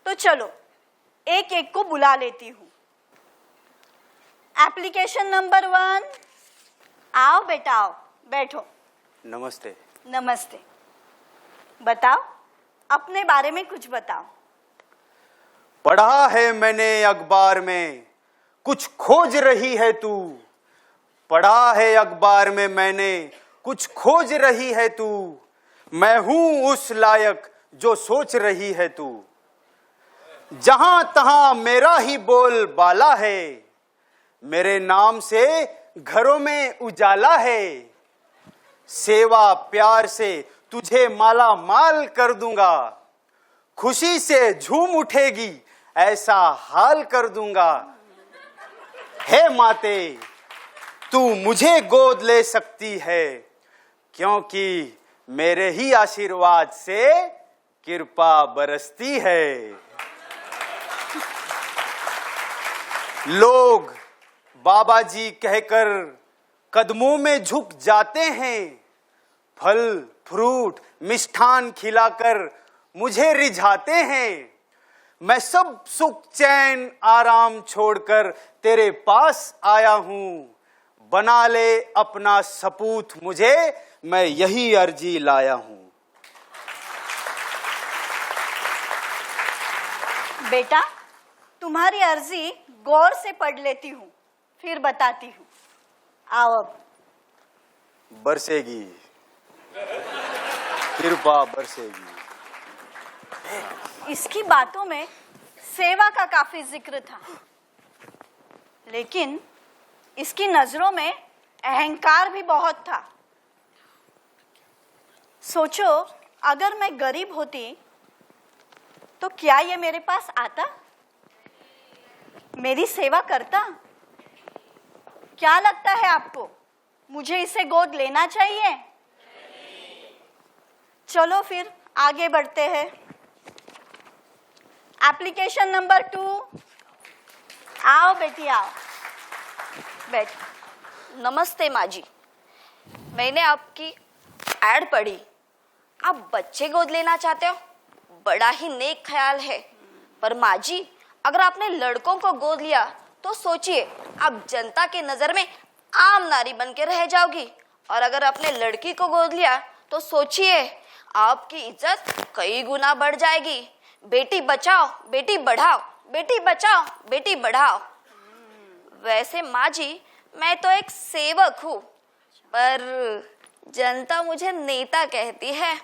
तो चलो एक एक को बुला लेती हूं। एप्लीकेशन नंबर 1, आओ बेटा आओ, बैठो। नमस्ते। नमस्ते। बताओ, अपने बारे में कुछ बताओ। पढ़ा है मैंने अखबार में, कुछ खोज रही है तू। पढ़ा है अखबार में मैंने, कुछ खोज रही है तू। मैं हूं उस लायक जो सोच रही है तू। जहां तहां मेरा ही बोल बाला है, मेरे नाम से घरों में उजाला है। सेवा प्यार से तुझे माला माल कर दूंगा, खुशी से झूम उठेगी ऐसा हाल कर दूंगा। हे माते, तू मुझे गोद ले सकती है, क्योंकि मेरे ही आशीर्वाद से कृपा बरसती है। लोग बाबा जी कहकर कदमों में झुक जाते हैं, फल फ्रूट मिष्ठान खिलाकर मुझे रिझाते हैं। मैं सब सुख चैन आराम छोड़कर तेरे पास आया हूं। बना ले अपना सपूत मुझे, मैं यही अर्जी लाया हूं। बेटा, तुम्हारी अर्जी गौर से पढ़ लेती हूँ, फिर बताती हूँ। आओ अब। बरसेगी, कृपा बरसेगी। इसकी बातों में सेवा का काफी जिक्र था, लेकिन इसकी नजरों में अहंकार भी बहुत था। सोचो, अगर मैं गरीब होती तो क्या ये मेरे पास आता, मेरी सेवा करता? क्या लगता है आपको, मुझे इसे गोद लेना चाहिए? चलो फिर आगे बढ़ते हैं। एप्लीकेशन नंबर 2, आओ बेटी आओ, बैठ। नमस्ते माँ जी, मैंने आपकी ऐड पढ़ी। आप बच्चे गोद लेना चाहते हो, बड़ा ही नेक ख्याल है। पर माँ जी, अगर आपने लड़कों को गोद लिया तो सोचिए, आप जनता के नजर में आम नारी बन के रह जाओगी। और अगर आपने लड़की को गोद लिया तो सोचिए, आपकी इज्जत कई गुना बढ़ जाएगी। बेटी बचाओ बेटी बढ़ाओ, बेटी बचाओ बेटी बढ़ाओ। वैसे माँ जी, मैं तो एक सेवक हूँ, पर जनता मुझे नेता कहती है।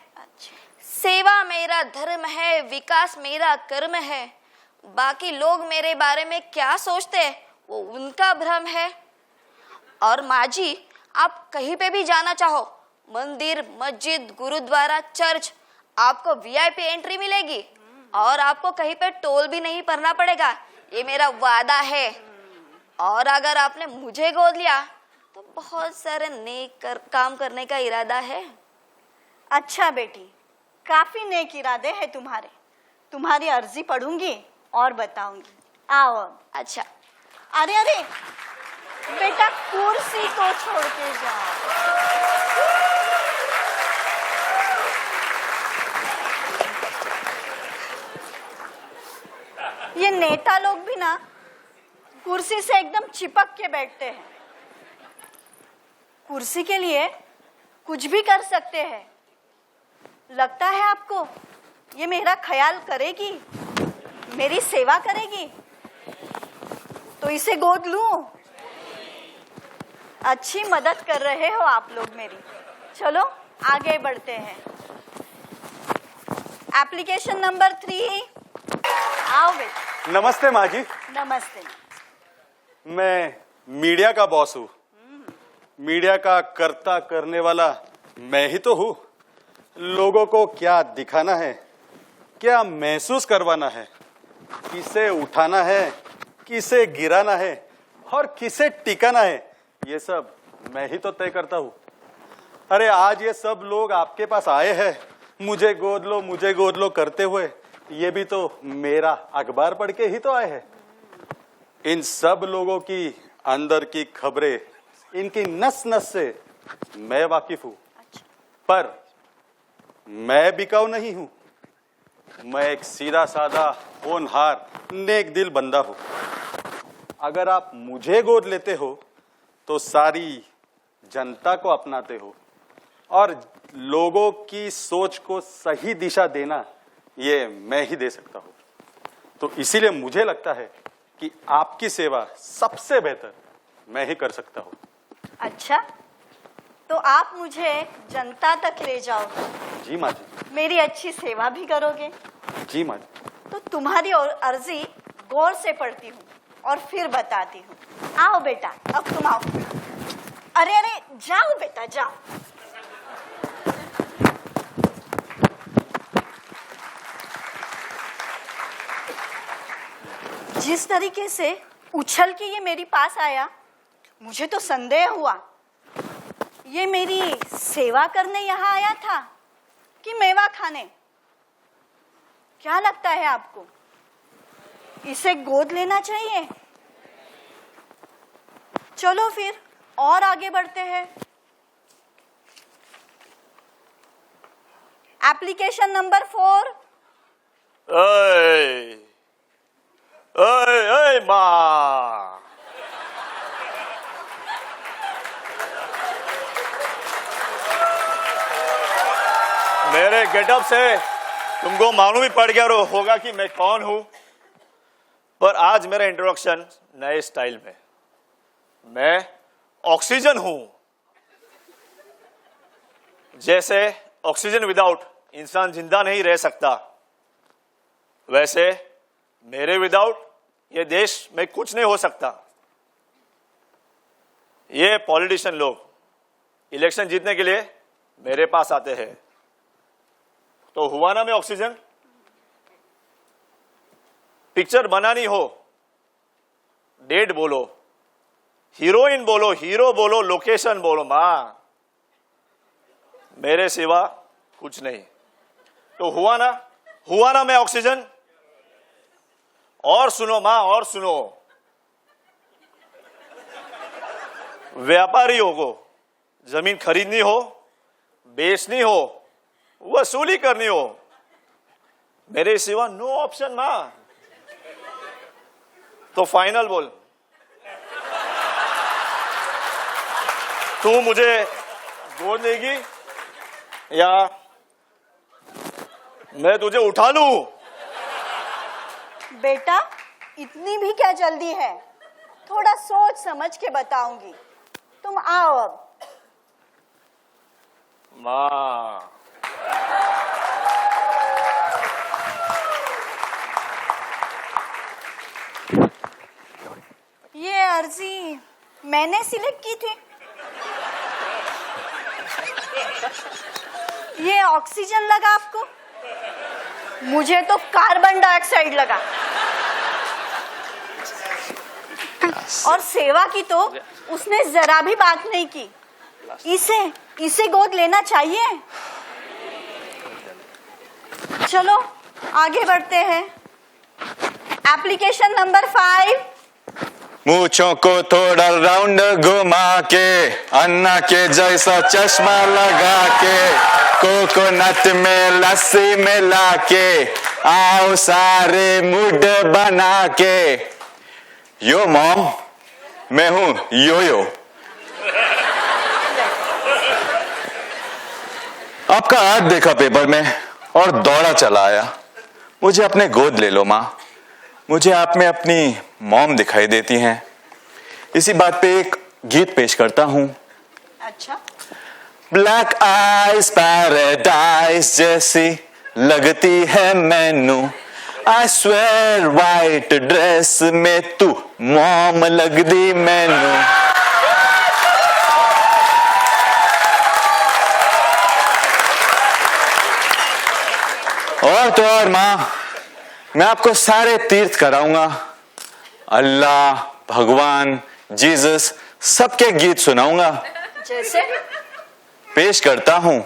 सेवा मेरा धर्म है, विकास मेरा कर्म है। बाकी लोग मेरे बारे में क्या सोचते हैं वो उनका भ्रम है। और माँ जी, आप कहीं पे भी जाना चाहो, मंदिर, मस्जिद, गुरुद्वारा, चर्च, आपको वीआईपी एंट्री मिलेगी और आपको कहीं पे टोल भी नहीं भरना पड़ेगा। ये मेरा वादा है। और अगर आपने मुझे गोद लिया तो बहुत सारे नेक काम करने का इरादा है। अच्छा बेटी, काफी नेक इरादे हैं तुम्हारे। तुम्हारी अर्जी पढ़ूंगी और बताऊंगी। आओ अब। अच्छा। अरे अरे बेटा, कुर्सी को छोड़ के जाओ। ये नेता लोग भी ना कुर्सी से एकदम चिपक के बैठते हैं। कुर्सी के लिए कुछ भी कर सकते हैं। लगता है आपको ये मेरा ख्याल करेगी, मेरी सेवा करेगी? तो इसे गोद लूं? अच्छी मदद कर रहे हो आप लोग मेरी। चलो आगे बढ़ते हैं। Application number 3। आओ बेटा। नमस्ते माँ जी। नमस्ते। मैं मीडिया का बॉस हूँ। मीडिया का करता करने वाला मैं ही तो हूँ। लोगों को क्या दिखाना है, क्या महसूस करवाना है, किसे उठाना है, किसे गिराना है और किसे टिकाना है, ये सब मैं ही तो तय करता हूँ। अरे आज ये सब लोग आपके पास आए हैं मुझे गोद लो करते हुए, ये भी तो मेरा अखबार पढ़ के ही तो आए हैं। इन सब लोगों की अंदर की खबरें, इनकी नस नस से मैं वाकिफ हूँ। पर मैं बिकाऊ नहीं हूँ। मैं एक सीधा सादा होनहार नेक दिल बंदा हूँ। अगर आप मुझे गोद लेते हो तो सारी जनता को अपनाते हो और लोगों की सोच को सही दिशा देना ये मैं ही दे सकता हूँ। तो इसीलिए मुझे लगता है कि आपकी सेवा सबसे बेहतर मैं ही कर सकता हूँ। अच्छा, तो आप मुझे जनता तक ले जाओगे? जी माँ जी। मेरी अच्छी सेवा भी करोगे? जी माँ जी। तो तुम्हारी अर्जी गौर से पढ़ती हूँ और फिर बताती हूँ। आओ बेटा, अब तुम आओ। अरे अरे जाओ बेटा जाओ। जिस तरीके से उछल के ये मेरे पास आया, मुझे तो संदेह हुआ ये मेरी सेवा करने यहाँ आया था कि मेवा खाने। क्या लगता है आपको, इसे गोद लेना चाहिए? चलो फिर और आगे बढ़ते हैं। Application number 4। ओए ओए ओए माँ, मेरे गेटअप से तुमको मालूम ही पड़ गया होगा कि मैं कौन हूं। पर आज मेरा इंट्रोडक्शन नए स्टाइल में। मैं ऑक्सीजन हूं। जैसे ऑक्सीजन विदाउट इंसान जिंदा नहीं रह सकता, वैसे मेरे विदाउट ये देश में कुछ नहीं हो सकता। ये पॉलिटिशियन लोग इलेक्शन जीतने के लिए मेरे पास आते हैं, तो हुआ ना मैं ऑक्सीजन। पिक्चर बनानी हो, डेट बोलो, हीरोइन बोलो, हीरो बोलो, लोकेशन बोलो, मां मेरे सिवा कुछ नहीं। तो हुआ ना मैं ऑक्सीजन। और सुनो मां, और सुनो, व्यापारियों को जमीन खरीदनी हो, बेचनी हो, वसूली करनी हो, मेरे सिवा नो ऑप्शन मां। तो फाइनल बोल, तू मुझे गोद लेगी या मैं तुझे उठा लूं? बेटा, इतनी भी क्या जल्दी है? थोड़ा सोच समझ के बताऊंगी। तुम आओ अब। मां, ये अर्जी मैंने सिलेक्ट की थी। ये ऑक्सीजन लगा आपको, मुझे तो कार्बन डाइऑक्साइड लगा। और सेवा की तो उसने जरा भी बात नहीं की। इसे गोद लेना चाहिए। चलो आगे बढ़ते हैं। Application number 5। मूंछों को थोड़ा राउंड घुमा के, अन्ना के जैसा चश्मा लगा के, कोकोनट में लस्सी मिला के, आओ सारे मूड बना के। यो मॉम, मैं हूं योयो। आपका ऐड देखा पेपर में और दौड़ा चला आया। मुझे अपने गोद ले लो माँ। मुझे आप में अपनी मॉम दिखाई देती हैं। इसी बात पे एक गीत पेश करता हूं। अच्छा। ब्लैक आइज पैराडाइज जैसी लगती है मैनू आई स्वेयर वाइट ड्रेस में तू मॉम लगदी मैनू। और तो और मां, मैं आपको सारे तीर्थ कराऊंगा, अल्लाह, भगवान, जीसस सबके गीत सुनाऊंगा। जैसे पेश करता हूं।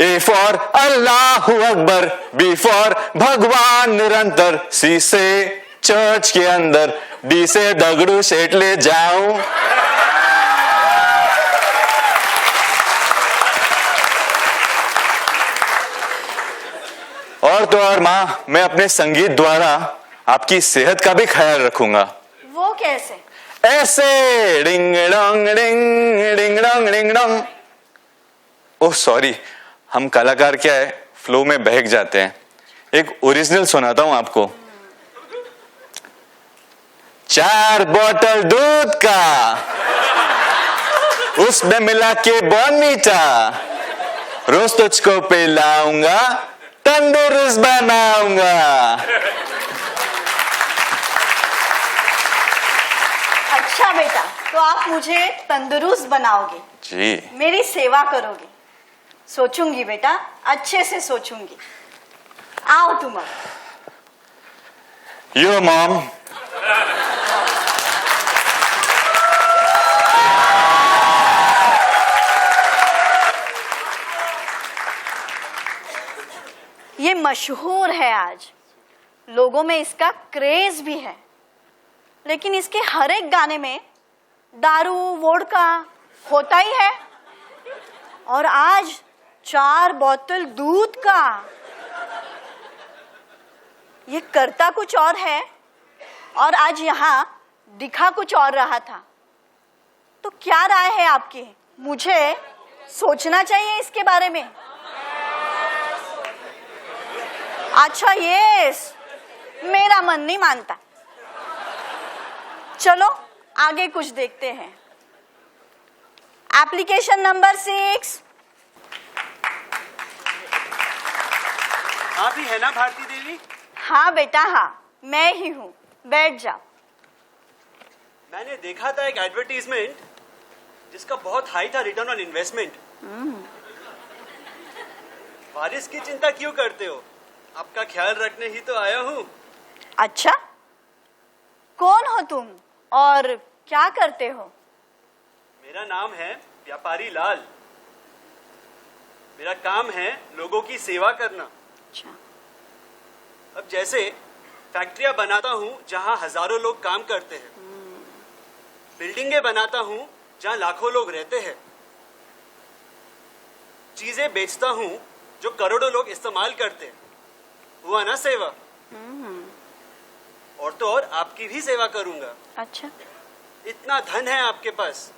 A for Allah Akbar, B for Bhagwan Nirantar, सी से चर्च के अंदर, डी से दगड़ू सेठ ले जाऊं। और तो और मां, मैं अपने संगीत द्वारा आपकी सेहत का भी ख्याल रखूंगा। वो कैसे? ऐसे ding dong ding ding dong ding dong. Oh sorry, हम कलाकार क्या है, फ्लो में बहक जाते हैं। एक ओरिजिनल सुनाता हूं आपको। 4 बोतल दूध का, उसमें मिला के बॉर्नवीटा, रोज तुझको पिलाऊंगा, तंदुरुस्त बनाऊंगा। अच्छा बेटा, तो आप मुझे तंदुरुस्त बनाओगे जी। मेरी सेवा करोगे। सोचूंगी बेटा, अच्छे से सोचूंगी। आओ तुम अब। Your mom. ये मशहूर है आज, लोगों में इसका क्रेज भी है, लेकिन इसके हर एक गाने में दारू वोडका होता ही है। और आज 4 बोतल दूध का, ये करता कुछ और है और आज यहाँ दिखा कुछ और रहा था। तो क्या राय है आपकी? मुझे सोचना चाहिए इसके बारे में। अच्छा यस, मेरा मन नहीं मानता। चलो आगे कुछ देखते हैं। Application number 6। आप ही है ना भारती देवी? हाँ बेटा हाँ, मैं ही हूँ, बैठ जाओ। मैंने देखा था एक एडवर्टीजमेंट जिसका बहुत हाई था रिटर्न ऑन इन्वेस्टमेंट। वारिस की चिंता क्यों करते हो? आपका ख्याल रखने ही तो आया हूँ। अच्छा, कौन हो तुम और क्या करते हो? मेरा नाम है व्यापारी लाल। मेरा काम है लोगों की सेवा करना। अच्छा। अब जैसे फैक्ट्रियां बनाता हूँ जहाँ हजारों लोग काम करते हैं, बिल्डिंगें बनाता हूँ जहाँ लाखों लोग रहते हैं, चीजें बेचता हूँ जो करोड़ों लोग इस्तेमाल करते हैं। हुआ ना सेवा? और तो और आपकी भी सेवा करूंगा। अच्छा, इतना धन है आपके पास,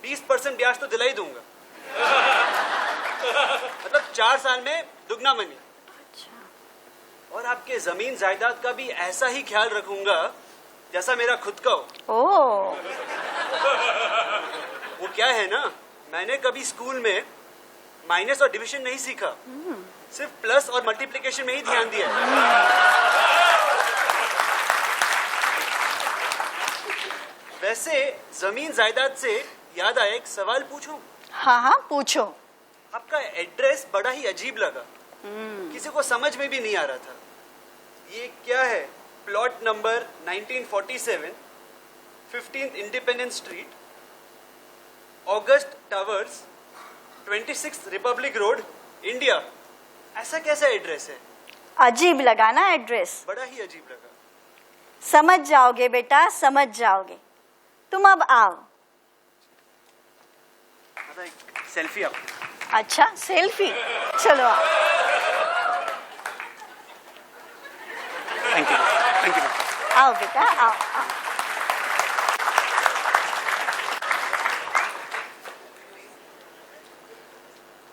20% ब्याज तो दिला ही दूंगा। मतलब 4 साल में दुगना मनी। अच्छा। और आपके जमीन जायदाद का भी ऐसा ही ख्याल रखूंगा जैसा मेरा खुद का हो। ओह। वो क्या है ना, मैंने कभी स्कूल में माइनस और डिवीजन नहीं सीखा, सिर्फ प्लस और मल्टीप्लिकेशन में ही ध्यान दिया। वैसे जमीन जायदाद से याद आया, एक सवाल पूछूं? हाँ हाँ पूछो। आपका एड्रेस बड़ा ही अजीब लगा, किसी को समझ में भी नहीं आ रहा था। ये क्या है? Plot number 1947, 15th independence street, August towers, 26th Republic road, India. ऐसा कैसा एड्रेस है? अजीब लगा ना एड्रेस? बड़ा ही अजीब लगा। समझ जाओगे बेटा, समझ जाओगे। तुम अब आओ। एक सेल्फी आप। अच्छा सेल्फी, चलो आओ। Thank you, thank you. आओ बेटा आओ, आओ।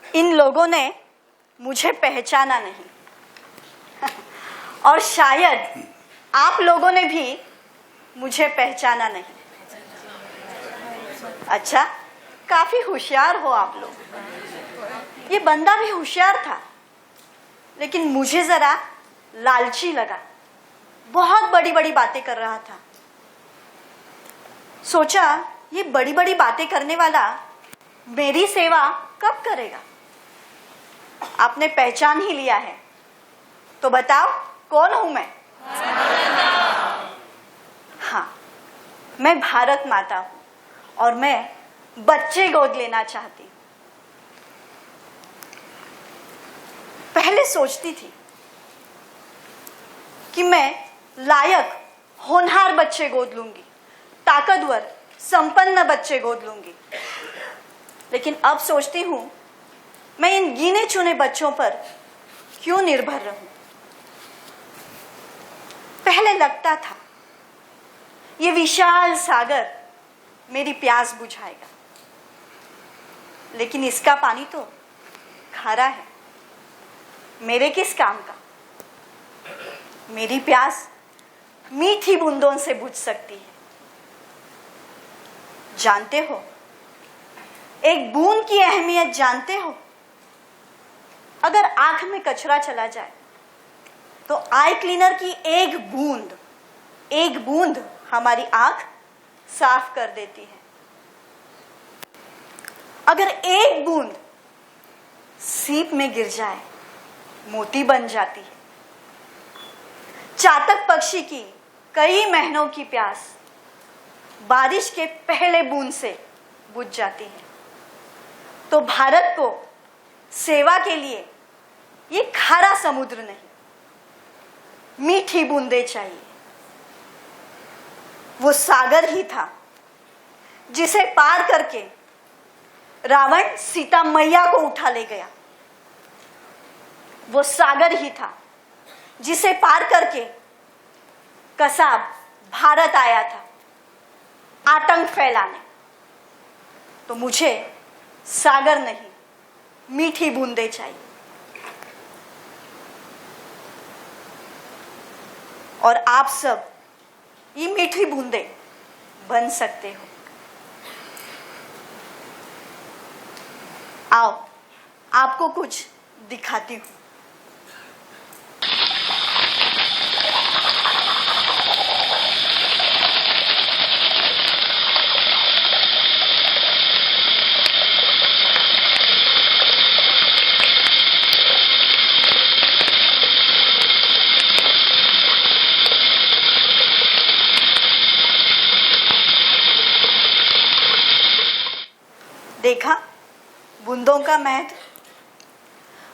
इन लोगों ने मुझे पहचाना नहीं और शायद आप लोगों ने भी मुझे पहचाना नहीं। अच्छा, काफी होशियार हो आप लोग। ये बंदा भी होशियार था, लेकिन मुझे जरा लालची लगा। बहुत बड़ी बड़ी बातें कर रहा था। सोचा ये बड़ी बड़ी बातें करने वाला मेरी सेवा कब करेगा। आपने पहचान ही लिया है, तो बताओ कौन हूं मैं? हाँ, मैं भारत माता हूं और मैं बच्चे गोद लेना चाहती हूं। पहले सोचती थी कि मैं लायक होनहार बच्चे गोद लूंगी, ताकतवर संपन्न बच्चे गोद लूंगी, लेकिन अब सोचती हूं मैं इन गिने चुने बच्चों पर क्यों निर्भर रहूं। पहले लगता था ये विशाल सागर मेरी प्यास बुझाएगा, लेकिन इसका पानी तो खारा है, मेरे किस काम का। मेरी प्यास मीठी बूंदों से बुझ सकती है। जानते हो, एक बूंद की अहमियत जानते हो? अगर आंख में कचरा चला जाए तो आई क्लीनर की एक बूंद हमारी आंख साफ कर देती है। अगर एक बूंद सीप में गिर जाए, मोती बन जाती है। चातक पक्षी की कई महीनों की प्यास बारिश के पहले बूंद से बुझ जाती है। तो भारत को सेवा के लिए ये खारा समुद्र नहीं, मीठी बूंदें चाहिए। वो सागर ही था जिसे पार करके रावण सीता मैया को उठा ले गया। वो सागर ही था जिसे पार करके कसाब भारत आया था आतंक फैलाने। तो मुझे सागर नहीं, मीठी बूंदें चाहिए। और आप सब ये मीठी बूंदें बन सकते हो। आओ, आपको कुछ दिखाती हूं। देखा बूंदों का महत्व।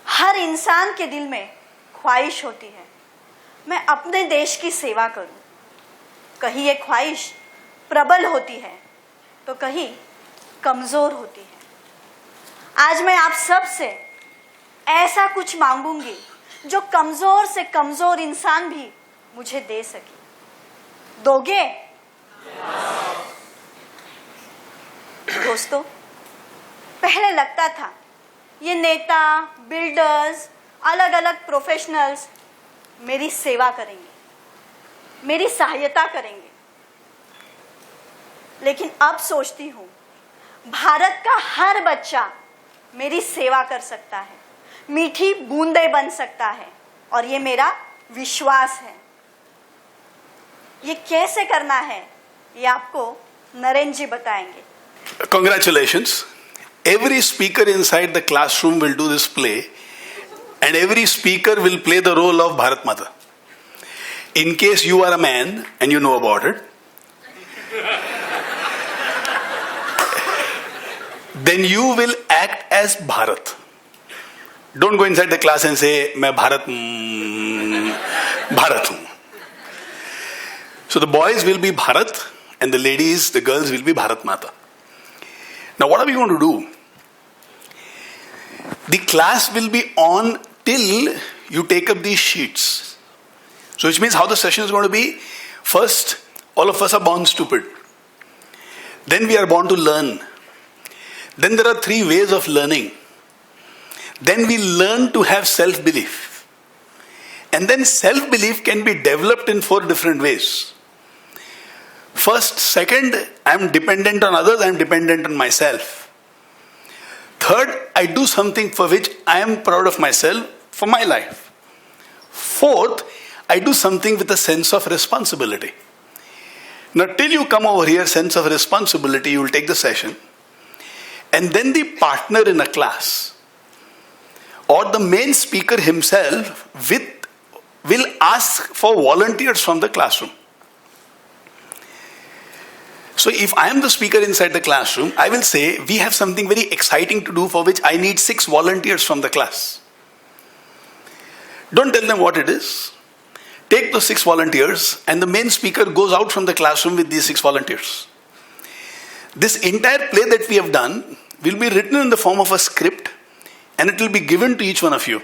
हर इंसान के दिल में ख्वाहिश होती है मैं अपने देश की सेवा करूं। कहीं ये ख्वाहिश प्रबल होती है तो कहीं कमजोर होती है। आज मैं आप सब से ऐसा कुछ मांगूंगी जो कमजोर से कमजोर इंसान भी मुझे दे सके। दोगे? दोस्तों, पहले लगता था ये नेता, बिल्डर्स, अलग अलग प्रोफेशनल्स मेरी सेवा करेंगे, मेरी सहायता करेंगे, लेकिन अब सोचती हूँ भारत का हर बच्चा मेरी सेवा कर सकता है, मीठी बूंदें बन सकता है, और ये मेरा विश्वास है। ये कैसे करना है ये आपको नरेंद्र जी बताएंगे। Congratulations. Every speaker inside the classroom will do this play, and every speaker will play the role of Bharat Mata. In case you are a man and you know about it, then you will act as Bharat. Don't go inside the class and say, मैं Bharat हूँ. So the boys will be Bharat and the ladies, the girls will be Bharat Mata. Now what are we going to do? The class will be on till you take up these sheets. So which means how the session is going to be, first all of us are born stupid. Then we are born to learn. Then there are 3 ways of learning. Then we learn to have self-belief. And then self-belief can be developed in 4 different ways. First, second, I am dependent on others, I am dependent on myself. Third, I do something for which I am proud of myself for my life. Fourth, I do something with a sense of responsibility. Now, till you come over here, sense of responsibility, you will take the session. And then the partner in a class or the main speaker himself will ask for volunteers from the classroom. So if I am the speaker inside the classroom, I will say, we have something very exciting to do for which I need 6 volunteers from the class. Don't tell them what it is. Take those 6 volunteers and the main speaker goes out from the classroom with these 6 volunteers. This entire play that we have done will be written in the form of a script and it will be given to each one of you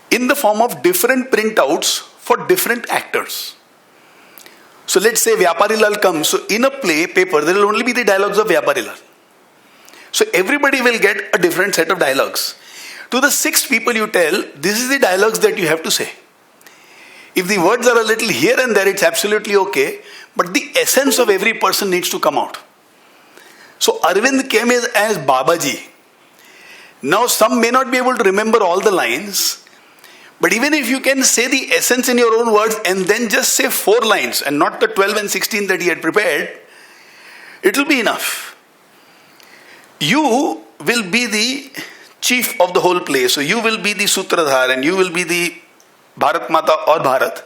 in the form of different printouts for different actors. So let's say Vyapari Lal comes. So in a play paper, there will only be the dialogues of Vyapari Lal. So everybody will get a different set of dialogues. To the 6 people you tell, this is the dialogues that you have to say. If the words are a little here and there, it's absolutely okay. But the essence of every person needs to come out. So Arvind came as Babaji. Now some may not be able to remember all the lines. But even if you can say the essence in your own words and then just say 4 lines and not the 12 and 16 that he had prepared, it will be enough. You will be the chief of the whole play. So you will be the Sutradhar and you will be the Bharat Mata or Bharat.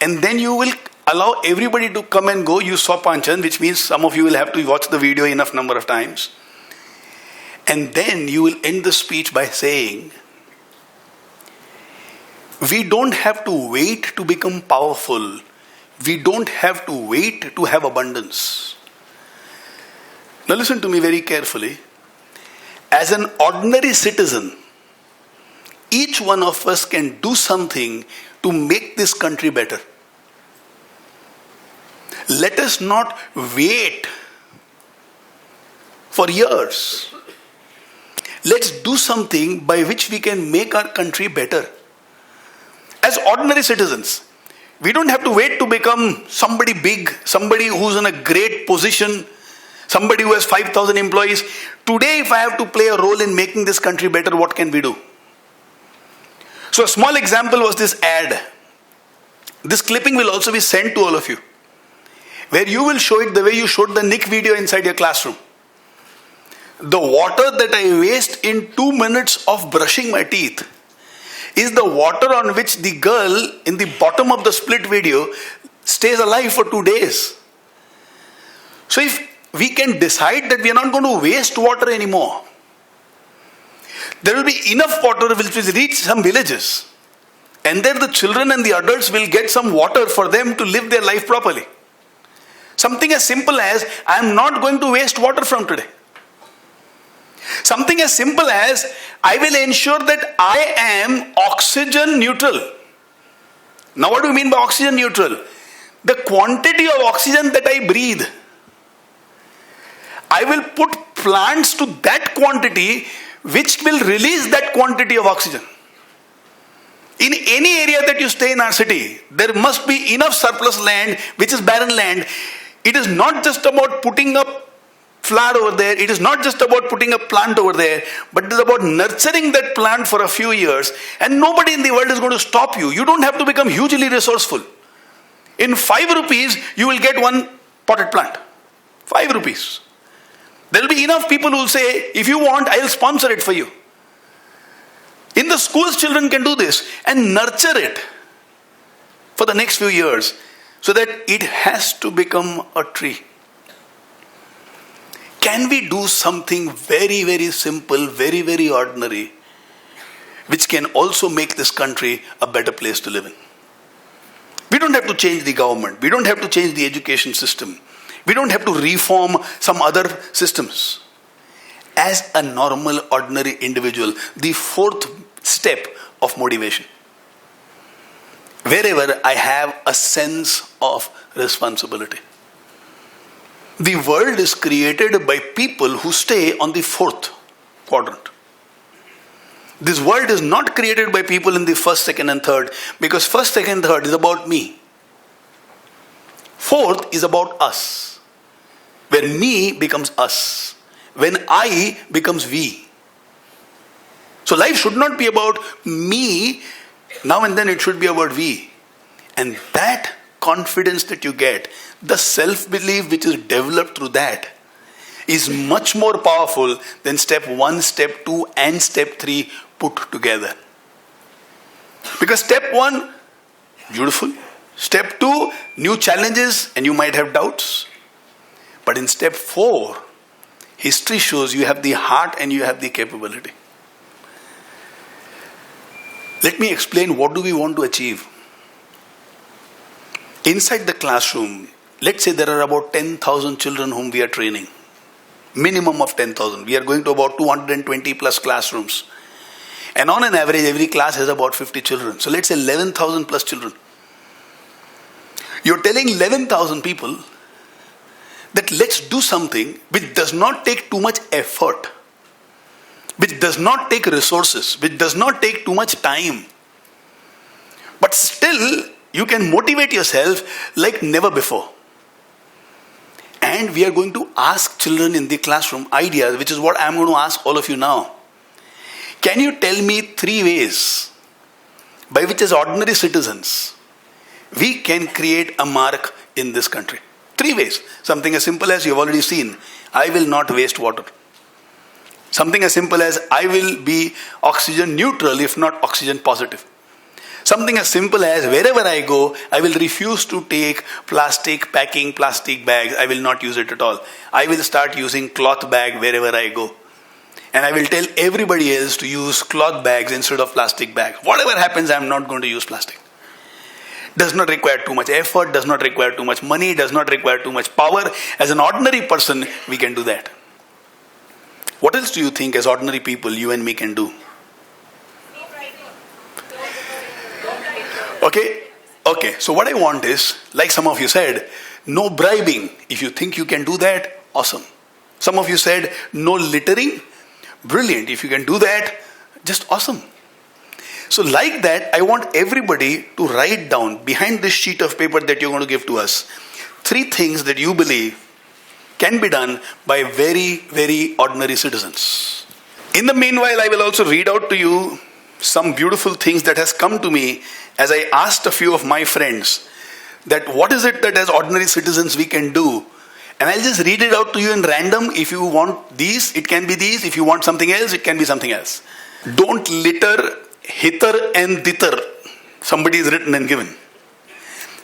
And then you will allow everybody to come and go. You saw Panchan, which means some of you will have to watch the video enough number of times. And then you will end the speech by saying, we don't have to wait to become powerful. We don't have to wait to have abundance. Now listen to me very carefully. As an ordinary citizen, each one of us can do something to make this country better. Let us not wait for years. Let's do something by which we can make our country better. As ordinary citizens, we don't have to wait to become somebody big, somebody who's in a great position, somebody who has 5,000 employees. Today, if I have to play a role in making this country better, what can we do? So a small example was this ad. This clipping will also be sent to all of you, where you will show it the way you showed the Nick video inside your classroom. The water that I waste in 2 minutes of brushing my teeth is the water on which the girl in the bottom of the split video stays alive for 2 days. So if we can decide that we are not going to waste water anymore, there will be enough water which will reach some villages. And then the children and the adults will get some water for them to live their life properly. Something as simple as, I am not going to waste water from today. Something as simple as, I will ensure that I am oxygen neutral. Now what do you mean by oxygen neutral? The quantity of oxygen that I breathe, I will put plants to that quantity which will release that quantity of oxygen. In any area that you stay in our city, there must be enough surplus land which is barren land. It is not just about putting up flower over there, it is not just about putting a plant over there, but it is about nurturing that plant for a few years, and nobody in the world is going to stop you. You don't have to become hugely resourceful. In 5 rupees, you will get 1 potted plant. 5 rupees. There will be enough people who will say, if you want, I will sponsor it for you. In the schools, children can do this and nurture it for the next few years so that it has to become a tree. Can we do something very, very simple, very, very ordinary, which can also make this country a better place to live in? We don't have to change the government. We don't have to change the education system. We don't have to reform some other systems. As a normal, ordinary individual, the 4th step of motivation. Wherever I have a sense of responsibility. The world is created by people who stay on the 4th quadrant. This world is not created by people in the 1st, 2nd and 3rd, because 1st, 2nd, 3rd is about me. 4th is about us. When me becomes us. When I becomes we. So life should not be about me Now and then it should be about we. And that confidence that you get, the self-belief which is developed through that, is much more powerful than step 1, step 2 and step 3 put together. Because step 1, beautiful. Step 2, new challenges and you might have doubts. But in step 4, history shows you have the heart and you have the capability. Let me explain what do we want to achieve. Inside the classroom, let's say there are about 10,000 children whom we are training. Minimum of 10,000. We are going to about 220 plus classrooms. And on an average, every class has about 50 children. So let's say 11,000 plus children. You're telling 11,000 people that let's do something which does not take too much effort, which does not take resources, which does not take too much time. But still, you can motivate yourself like never before. And we are going to ask children in the classroom ideas, which is what I'm going to ask all of you now. Can you tell me 3 ways by which as ordinary citizens, we can create a mark in this country? 3 ways. Something as simple as you've already seen. I will not waste water. Something as simple as I will be oxygen neutral, if not oxygen positive. Something as simple as wherever I go, I will refuse to take plastic packing, plastic bags. I will not use it at all. I will start using cloth bag wherever I go. And I will tell everybody else to use cloth bags instead of plastic bags. Whatever happens, I am not going to use plastic. Does not require too much effort, does not require too much money, does not require too much power. As an ordinary person, we can do that. What else do you think as ordinary people, you and me can do? Okay. So what I want is, like some of you said, no bribing. If you think you can do that, awesome. Some of you said, no littering. Brilliant. If you can do that, just awesome. So like that, I want everybody to write down behind this sheet of paper that you're going to give to us 3 things that you believe can be done by very, very ordinary citizens. In the meanwhile, I will also read out to you some beautiful things that has come to me as I asked a few of my friends that what is it that as ordinary citizens we can do. And I'll just read it out to you in random. If you want these, it can be these. If you want something else, it can be something else. Don't litter, hither and thither. Somebody is written and given.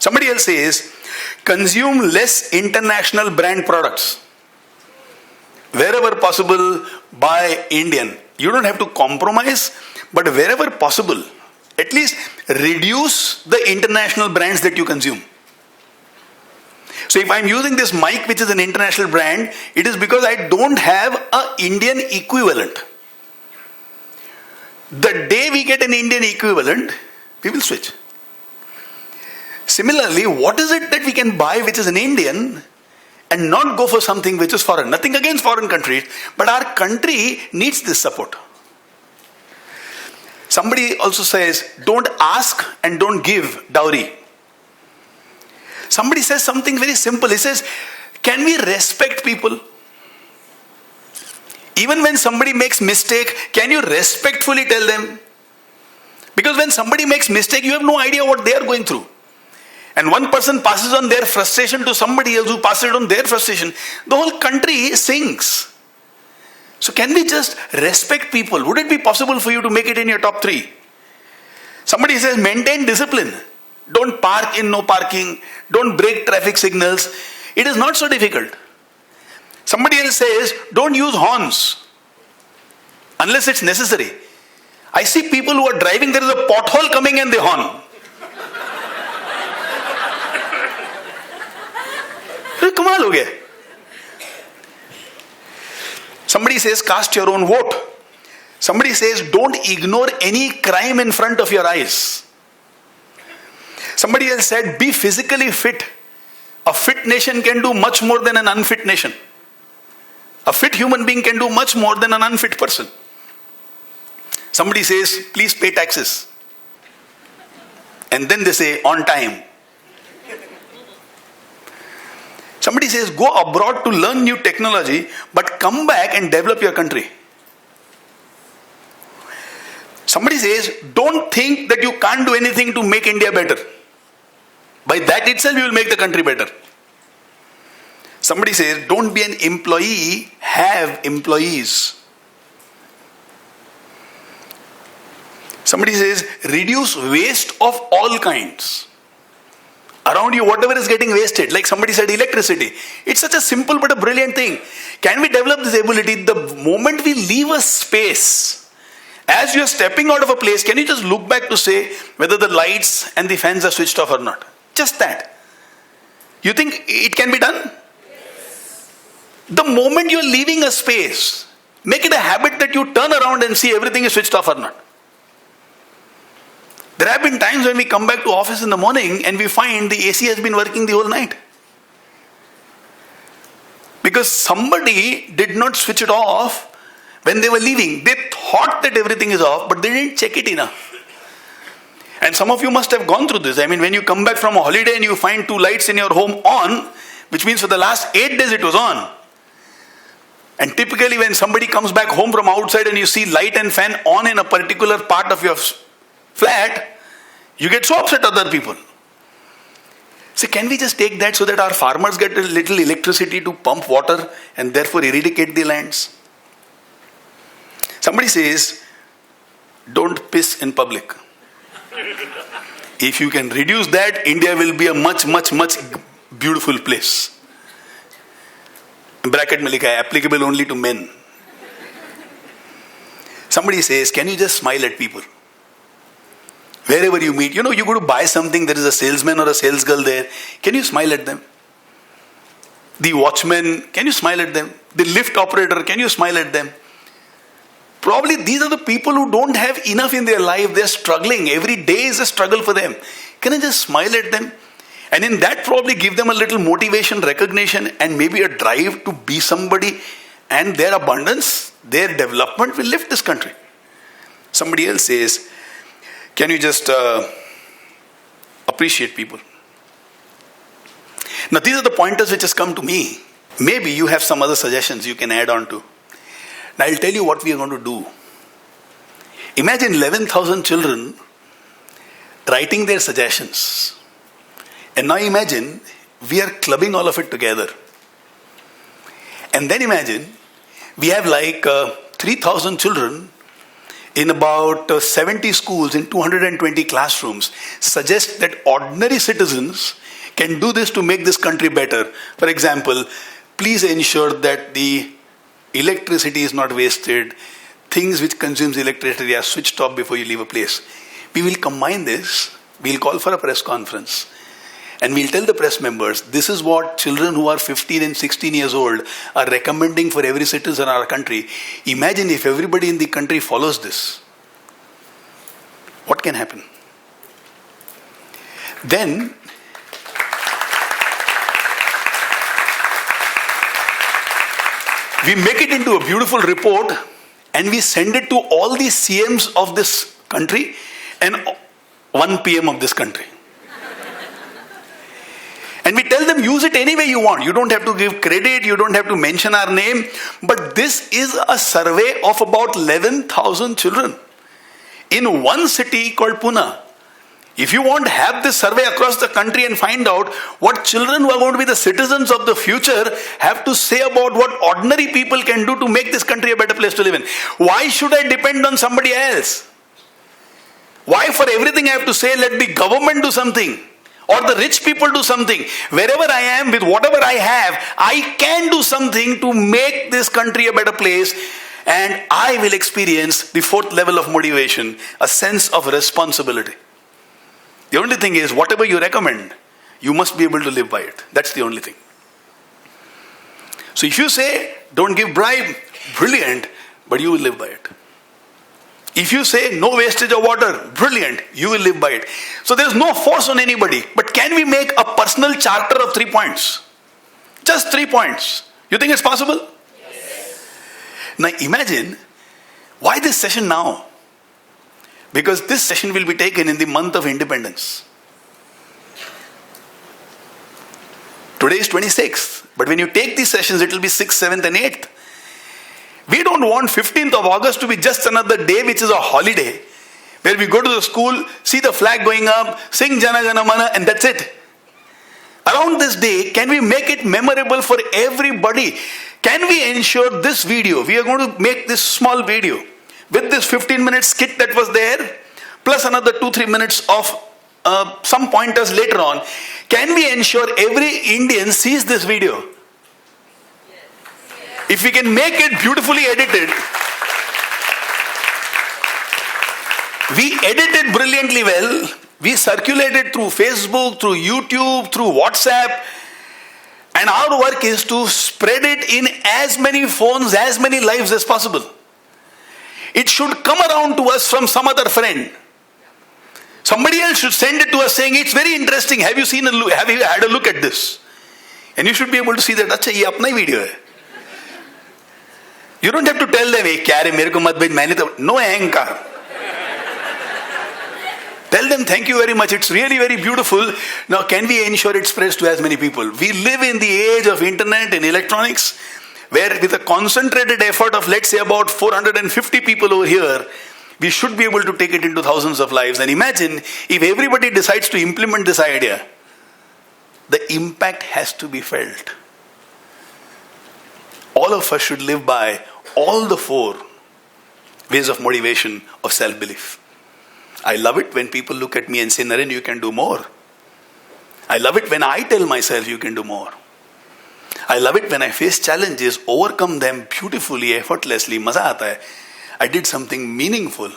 Somebody else says, consume less international brand products. Wherever possible, buy Indian. You don't have to compromise, but wherever possible, at least reduce the international brands that you consume. So if I'm using this mic, which is an international brand, it is because I don't have an Indian equivalent. The day we get an Indian equivalent, we will switch. Similarly, what is it that we can buy which is an Indian and not go for something which is foreign? Nothing against foreign countries, but our country needs this support. Somebody also says, don't ask and don't give dowry. Somebody says something very simple. He says, can we respect people? Even when somebody makes mistake, can you respectfully tell them? Because when somebody makes mistake, you have no idea what they are going through. And one person passes on their frustration to somebody else who passes on their frustration. The whole country sinks. So can we just respect people? Would it be possible for you to make it in your top 3? Somebody says maintain discipline. Don't park in no parking. Don't break traffic signals. It is not so difficult. Somebody else says don't use horns unless it's necessary. I see people who are driving, there is a pothole coming and they horn. कमाल हो गया. Somebody says cast your own vote. Somebody says don't ignore any crime in front of your eyes. Somebody else said be physically fit. A fit nation can do much more than an unfit nation. A fit human being can do much more than an unfit person. Somebody says please pay taxes. And then they say on time. Somebody says go abroad to learn new technology, but come back and develop your country. Somebody says don't think that you can't do anything to make India better. By that itself, you will make the country better. Somebody says, don't be an employee, have employees. Somebody says, reduce waste of all kinds. Around you, whatever is getting wasted, like somebody said, electricity. It's such a simple but a brilliant thing. Can we develop this ability? The moment we leave a space, as you are stepping out of a place, can you just look back to say whether the lights and the fans are switched off or not? Just that. You think it can be done? The moment you are leaving a space, make it a habit that you turn around and see everything is switched off or not. There have been times when we come back to office in the morning and we find the AC has been working the whole night. Because somebody did not switch it off when they were leaving. They thought that everything is off, but they didn't check it enough. And some of you must have gone through this. I mean, when you come back from a holiday and you find 2 lights in your home on, which means for the last 8 days it was on. And typically when somebody comes back home from outside and you see light and fan on in a particular part of your flat, you get so upset at other people. So can we just take that so that our farmers get a little electricity to pump water and therefore eradicate the lands? Somebody says, don't piss in public. If you can reduce that, India will be a much, much, much beautiful place. Bracket mein likha hai, applicable only to men. Somebody says, can you just smile at people? Wherever you meet, you go to buy something, there is a salesman or a salesgirl there. Can you smile at them? The watchman, can you smile at them? The lift operator, can you smile at them? Probably these are the people who don't have enough in their life. They're struggling. Every day is a struggle for them. Can I just smile at them? And in that probably give them a little motivation, recognition, and maybe a drive to be somebody. And their abundance, their development will lift this country. Somebody else says, can you just appreciate people? Now these are the pointers which has come to me. Maybe you have some other suggestions you can add on to. Now I'll tell you what we are going to do. Imagine 11,000 children writing their suggestions. And now imagine we are clubbing all of it together. And then imagine we have like 3,000 children in about 70 schools in 220 classrooms suggest that ordinary citizens can do this to make this country better. For example, please ensure that the electricity is not wasted. Things which consumes electricity are switched off before you leave a place. We will combine this. We'll call for a press conference. And we'll tell the press members, this is what children who are 15 and 16 years old are recommending for every citizen in our country. Imagine if everybody in the country follows this. What can happen? Then, we make it into a beautiful report and we send it to all the CMs of this country and 1 PM of this country. And we tell them, use it any way you want. You don't have to give credit. You don't have to mention our name. But this is a survey of about 11,000 children in one city called Pune. If you want to have this survey across the country and find out what children who are going to be the citizens of the future have to say about what ordinary people can do to make this country a better place to live in. Why should I depend on somebody else? Why for everything I have to say, let the government do something? Or the rich people do something. Wherever I am, with whatever I have, I can do something to make this country a better place. And I will experience the 4th level of motivation, a sense of responsibility. The only thing is, whatever you recommend, you must be able to live by it. That's the only thing. So if you say, don't give bribe, brilliant, but you will live by it. If you say no wastage of water, brilliant, you will live by it. So there is no force on anybody. But can we make a personal charter of 3 points? Just 3 points. You think it's possible? Yes. Now imagine, why this session now? Because this session will be taken in the month of independence. Today is 26th. But when you take these sessions, it will be 6th, 7th and 8th. We don't want 15th of August to be just another day which is a holiday. where we go to the school, see the flag going up, sing Jana Gana Mana, and that's it. Around this day, can we make it memorable for everybody? Can we ensure this video, we are going to make this small video with this 15-minute skit that was there, plus another 2-3 minutes of some pointers later on. Can we ensure every Indian sees this video? If we can make it beautifully edited, we edit it brilliantly well, we circulate it through Facebook, through YouTube, through WhatsApp, and our work is to spread it in as many phones, as many lives as possible. It should come around to us from some other friend. Somebody else should send it to us saying, it's very interesting, have you had a look at this? And you should be able to see that, acha, ye apna hi video hai. You don't have to tell them, hey, kya re, mere ko mat bhej, maine to, no ahankar. Tell them, thank you very much, it's really very beautiful. Now, can we ensure it spreads to as many people? We live in the age of internet and electronics, where with a concentrated effort of, let's say, about 450 people over here, we should be able to take it into thousands of lives. And imagine if everybody decides to implement this idea, the impact has to be felt. All of us should live by all the 4 ways of motivation of self-belief. I love it when people look at me and say, Naren, you can do more. I love it when I tell myself you can do more. I love it when I face challenges, overcome them beautifully, effortlessly. Maza aata hai. I did something meaningful.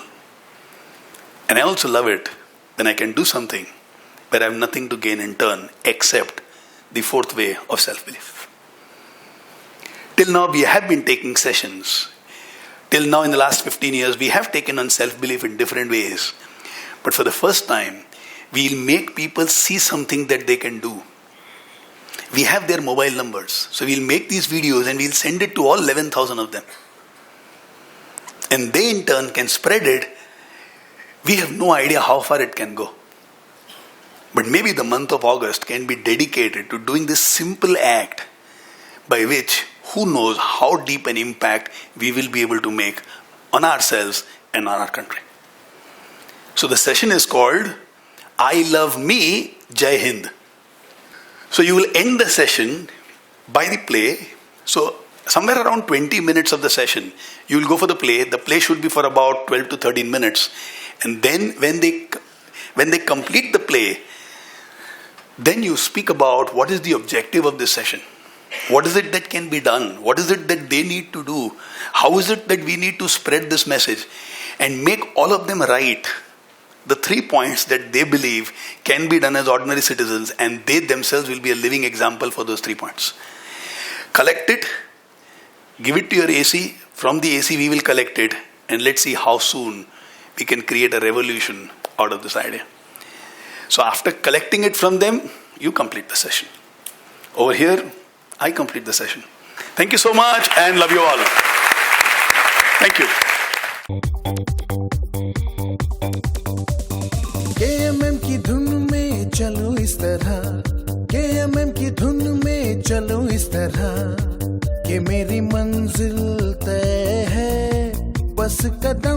And I also love it when I can do something where I have nothing to gain in turn except the 4th way of self-belief. Till now we have been taking sessions. Till now in the last 15 years we have taken on self-belief in different ways. But for the first time, we'll make people see something that they can do. We have their mobile numbers. So we'll make these videos and we'll send it to all 11,000 of them. And they in turn can spread it. We have no idea how far it can go. But maybe the month of August can be dedicated to doing this simple act by which who knows how deep an impact we will be able to make on ourselves and on our country. So the session is called I Love Me, Jai Hind. So you will end the session by the play. So somewhere around 20 minutes of the session, you will go for the play. The play should be for about 12 to 13 minutes. And then when they complete the play, then you speak about what is the objective of this session. What is it that can be done? What is it that they need to do? How is it that we need to spread this message? And make all of them write the 3 points that they believe can be done as ordinary citizens, and they themselves will be a living example for those 3 points. Collect it, give it to your AC. From the AC we will collect it, and let's see how soon we can create a revolution out of this idea. So after collecting it from them, you complete the session. Over here, I complete the session. Thank you so much and love you all. Thank you. KMM की धुन में चलो इस तरह, KMM की धुन में चलो इस तरह, कि मेरी मंजिल तय है, बस कदम